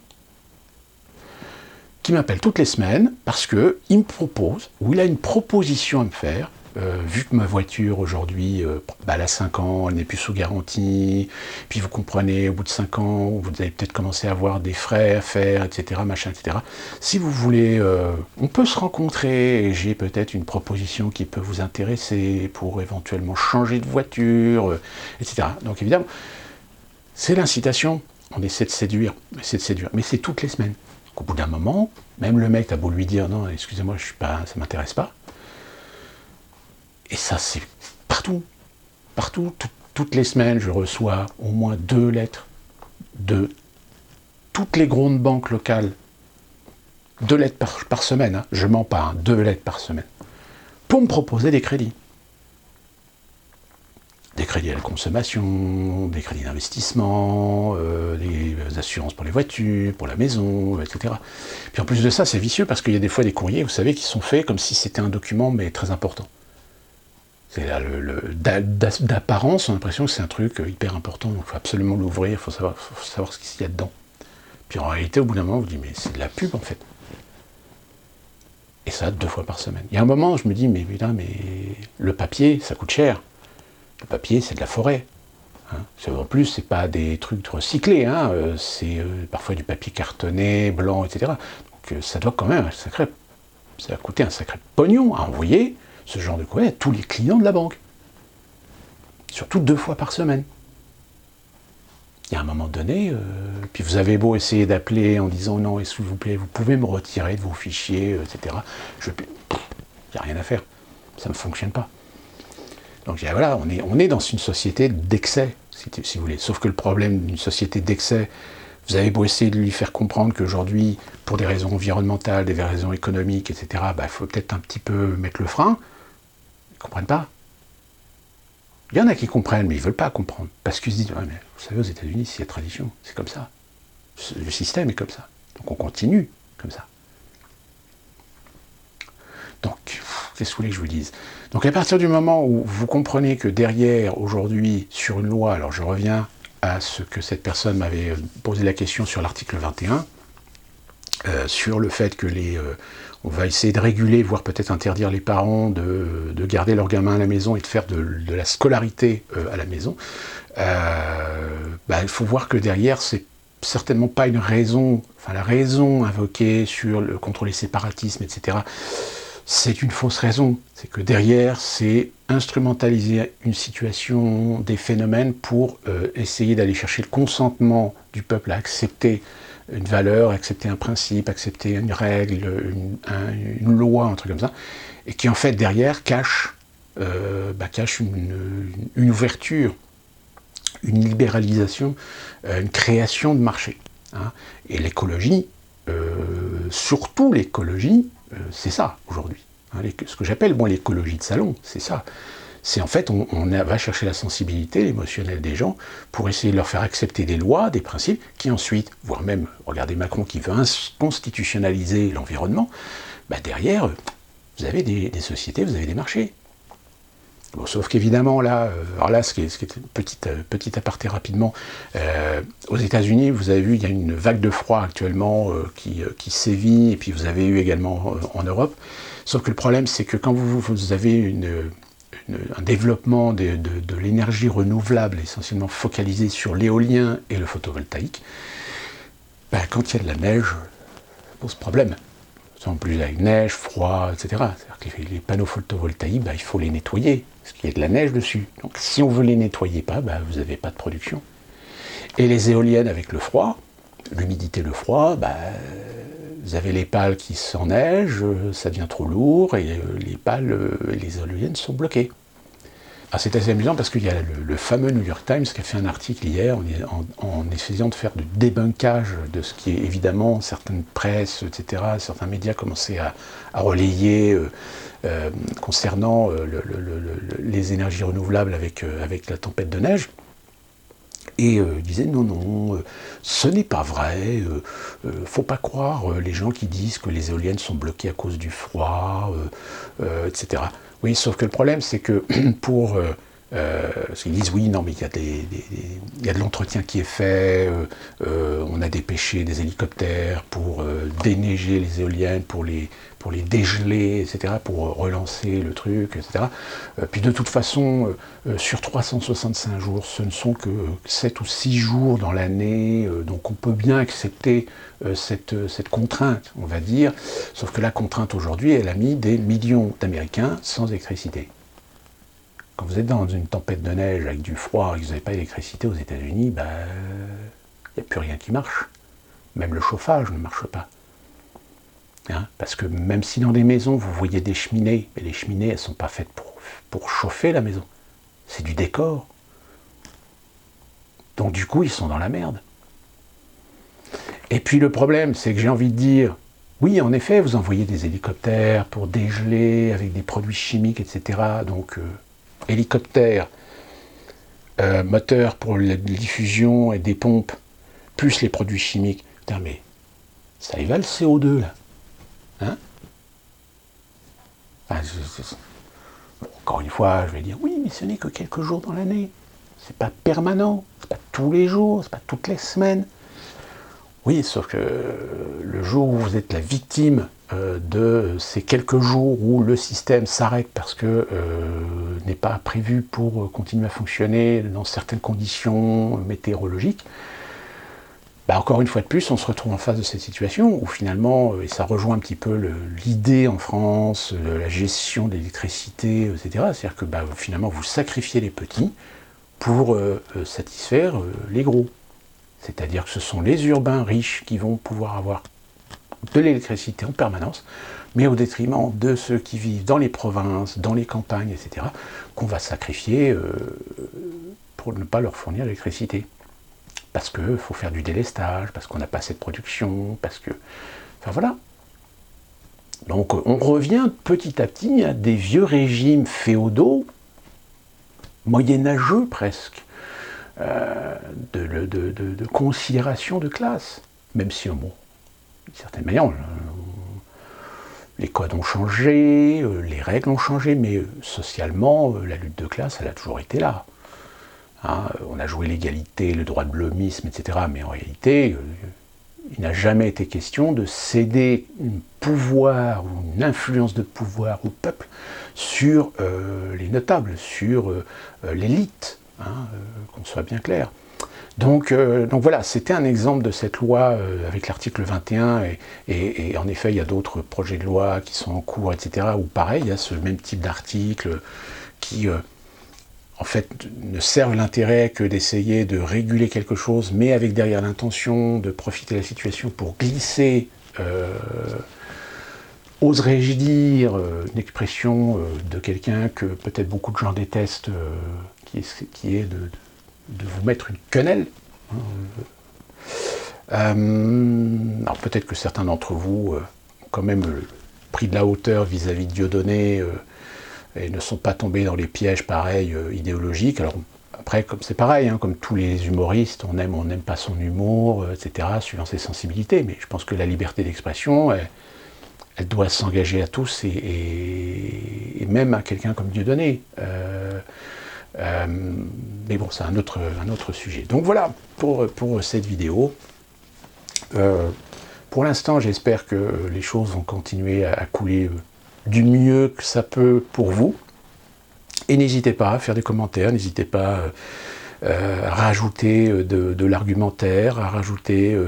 S1: qui m'appelle toutes les semaines parce qu'il me propose, ou il a une proposition à me faire, vu que ma voiture aujourd'hui, elle a 5 ans, elle n'est plus sous garantie, puis vous comprenez, au bout de 5 ans, vous avez peut-être commencé à avoir des frais à faire, etc., machin, etc. Si vous voulez, on peut se rencontrer, et j'ai peut-être une proposition qui peut vous intéresser pour éventuellement changer de voiture, etc. Donc évidemment, c'est l'incitation, on essaie de séduire, mais c'est toutes les semaines. Donc, au bout d'un moment, même le mec a beau lui dire non, excusez-moi, ça m'intéresse pas. Et ça, c'est partout. Partout, toutes les semaines, je reçois au moins 2 lettres de toutes les grandes banques locales. 2 lettres par semaine, hein, je mens pas, 2 lettres par semaine. Pour me proposer des crédits. Des crédits à la consommation, des crédits d'investissement, des assurances pour les voitures, pour la maison, etc. Puis en plus de ça, c'est vicieux parce qu'il y a des fois des courriers, vous savez, qui sont faits comme si c'était un document, mais très important. C'est là, d'apparence, on a l'impression que c'est un truc hyper important, donc il faut absolument l'ouvrir, il faut savoir ce qu'il y a dedans. Puis en réalité, au bout d'un moment, vous dites, mais c'est de la pub en fait. Et ça, 2 fois par semaine. Il y a un moment, je me dis, mais putain, mais le papier, ça coûte cher. Le papier, c'est de la forêt. Hein. En plus, c'est pas des trucs recyclés, hein. C'est parfois du papier cartonné, blanc, etc. Donc ça doit quand même, ça va coûter un sacré pognon à envoyer ce genre de courrier à tous les clients de la banque. Surtout 2 fois par semaine. Il y a un moment donné, puis vous avez beau essayer d'appeler en disant non, s'il vous plaît, vous pouvez me retirer de vos fichiers, etc. Il n'y a rien à faire. Ça ne fonctionne pas. Donc voilà, on est dans une société d'excès, si vous voulez. Sauf que le problème d'une société d'excès, vous avez beau essayer de lui faire comprendre qu'aujourd'hui, pour des raisons environnementales, des raisons économiques, etc., il faut peut-être un petit peu mettre le frein. Ils ne comprennent pas. Il y en a qui comprennent, mais ils ne veulent pas comprendre. Parce qu'ils se disent, ouais, mais vous savez, aux États-Unis, c'est la tradition, c'est comme ça. Le système est comme ça. Donc on continue comme ça. Donc, qu'est-ce que vous voulez que je vous dise ? Donc à partir du moment où vous comprenez que derrière, aujourd'hui, sur une loi, alors je reviens à ce que cette personne m'avait posé la question sur l'article 21, sur le fait que on va essayer de réguler, voire peut-être interdire les parents de garder leurs gamins à la maison et de faire de la scolarité à la maison, il faut voir que derrière, c'est certainement pas une raison, enfin la raison invoquée contre les séparatismes, etc., c'est une fausse raison. C'est que derrière, c'est instrumentaliser une situation, des phénomènes pour essayer d'aller chercher le consentement du peuple à accepter une valeur, accepter un principe, accepter une règle, une loi, un truc comme ça, et qui en fait derrière cache une ouverture, une libéralisation, une création de marché. Hein. Et l'écologie, surtout l'écologie, c'est ça aujourd'hui. Hein, ce que j'appelle moi l'écologie de salon, c'est ça. C'est en fait, on va chercher la sensibilité, l'émotionnel des gens pour essayer de leur faire accepter des lois, des principes, qui ensuite, voire même, regardez Macron qui veut constitutionnaliser l'environnement, derrière, vous avez des sociétés, vous avez des marchés. Bon, sauf qu'évidemment, là, ce qui est petit aparté rapidement, aux États-Unis, vous avez vu, il y a une vague de froid actuellement qui sévit, et puis vous avez eu également en Europe. Sauf que le problème, c'est que quand vous avez un développement de l'énergie renouvelable, essentiellement focalisé sur l'éolien et le photovoltaïque, quand il y a de la neige, ça pose problème. En plus avec neige, froid, etc. C'est-à-dire que les panneaux photovoltaïques, il faut les nettoyer, parce qu'il y a de la neige dessus. Donc si on veut les nettoyer pas, vous n'avez pas de production. Et les éoliennes avec le froid, l'humidité, le froid, vous avez les pales qui s'enneigent, ça devient trop lourd, et les pales, les éoliennes sont bloquées. Ah, c'est assez amusant parce qu'il y a le fameux New York Times qui a fait un article hier en essayant de faire du débunkage de ce qui est évidemment certaines presses, etc., certains médias commençaient à relayer concernant les énergies renouvelables avec la tempête de neige. Et il disait non, non, ce n'est pas vrai, faut pas croire les gens qui disent que les éoliennes sont bloquées à cause du froid, etc. Oui, sauf que le problème, c'est que pour... parce qu'ils disent oui, non, mais il y a de l'entretien qui est fait, on a dépêché des hélicoptères pour déneiger les éoliennes, pour les dégeler, etc., pour relancer le truc, etc. Puis de toute façon, sur 365 jours, ce ne sont que 7 ou 6 jours dans l'année, donc on peut bien accepter cette contrainte, on va dire, sauf que la contrainte aujourd'hui, elle a mis des millions d'Américains sans électricité. Quand vous êtes dans une tempête de neige avec du froid et que vous n'avez pas d'électricité aux États-Unis, il n'y a plus rien qui marche. Même le chauffage ne marche pas. Hein, parce que même si dans des maisons, vous voyez des cheminées, mais les cheminées, elles ne sont pas faites pour chauffer la maison. C'est du décor. Donc du coup, ils sont dans la merde. Et puis le problème, c'est que j'ai envie de dire, oui, en effet, vous envoyez des hélicoptères pour dégeler avec des produits chimiques, etc. Donc, hélicoptère, moteur pour la diffusion et des pompes, plus les produits chimiques. Putain, mais ça y va le CO2 là, hein? Enfin, bon, encore une fois, je vais dire oui, mais ce n'est que quelques jours dans l'année. C'est pas permanent, c'est pas tous les jours, c'est pas toutes les semaines. Oui, sauf que le jour où vous êtes la victime de ces quelques jours où le système s'arrête parce que n'est pas prévu pour continuer à fonctionner dans certaines conditions météorologiques, encore une fois de plus, on se retrouve en face de cette situation où finalement, et ça rejoint un petit peu l'idée en France de la gestion de l'électricité, etc., c'est-à-dire que finalement vous sacrifiez les petits pour satisfaire les gros. C'est-à-dire que ce sont les urbains riches qui vont pouvoir avoir de l'électricité en permanence, mais au détriment de ceux qui vivent dans les provinces, dans les campagnes, etc., qu'on va sacrifier pour ne pas leur fournir l'électricité. Parce qu'il faut faire du délestage, parce qu'on n'a pas assez de production, parce que... Enfin voilà. Donc on revient petit à petit à des vieux régimes féodaux, moyenâgeux presque, de considération de classe. Même si, bon, d'une certaine manière, les codes ont changé, les règles ont changé, mais socialement, la lutte de classe, elle a toujours été là. Hein, on a joué l'égalité, le droit de l'homisme, etc. Mais en réalité, il n'a jamais été question de céder un pouvoir ou une influence de pouvoir au peuple sur les notables, sur l'élite, hein, qu'on soit bien clair. Donc voilà, c'était un exemple de cette loi avec l'article 21, et en effet, il y a d'autres projets de loi qui sont en cours, etc., où pareil, il y a ce même type d'article qui... en fait, ne servent l'intérêt que d'essayer de réguler quelque chose, mais avec derrière l'intention de profiter de la situation pour glisser, oserais-je dire, une expression de quelqu'un que peut-être beaucoup de gens détestent, qui est de vous mettre une quenelle. Alors peut-être que certains d'entre vous ont quand même pris de la hauteur vis-à-vis de Dieudonné, et ne sont pas tombés dans les pièges pareils idéologiques. Alors après, comme c'est pareil, hein, comme tous les humoristes, on n'aime pas son humour, etc., suivant ses sensibilités, mais je pense que la liberté d'expression, elle doit s'engager à tous, et même à quelqu'un comme Dieudonné. Mais bon, c'est un autre sujet. Donc voilà pour cette vidéo. Pour l'instant, j'espère que les choses vont continuer à couler du mieux que ça peut pour vous. Et n'hésitez pas à faire des commentaires, n'hésitez pas à rajouter de l'argumentaire, à rajouter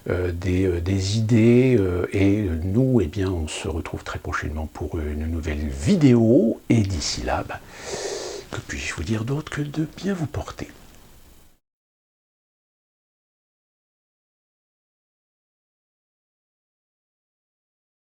S1: des idées. Et nous, eh bien, on se retrouve très prochainement pour une nouvelle vidéo. Et d'ici là, que puis-je vous dire d'autre que de bien vous porter.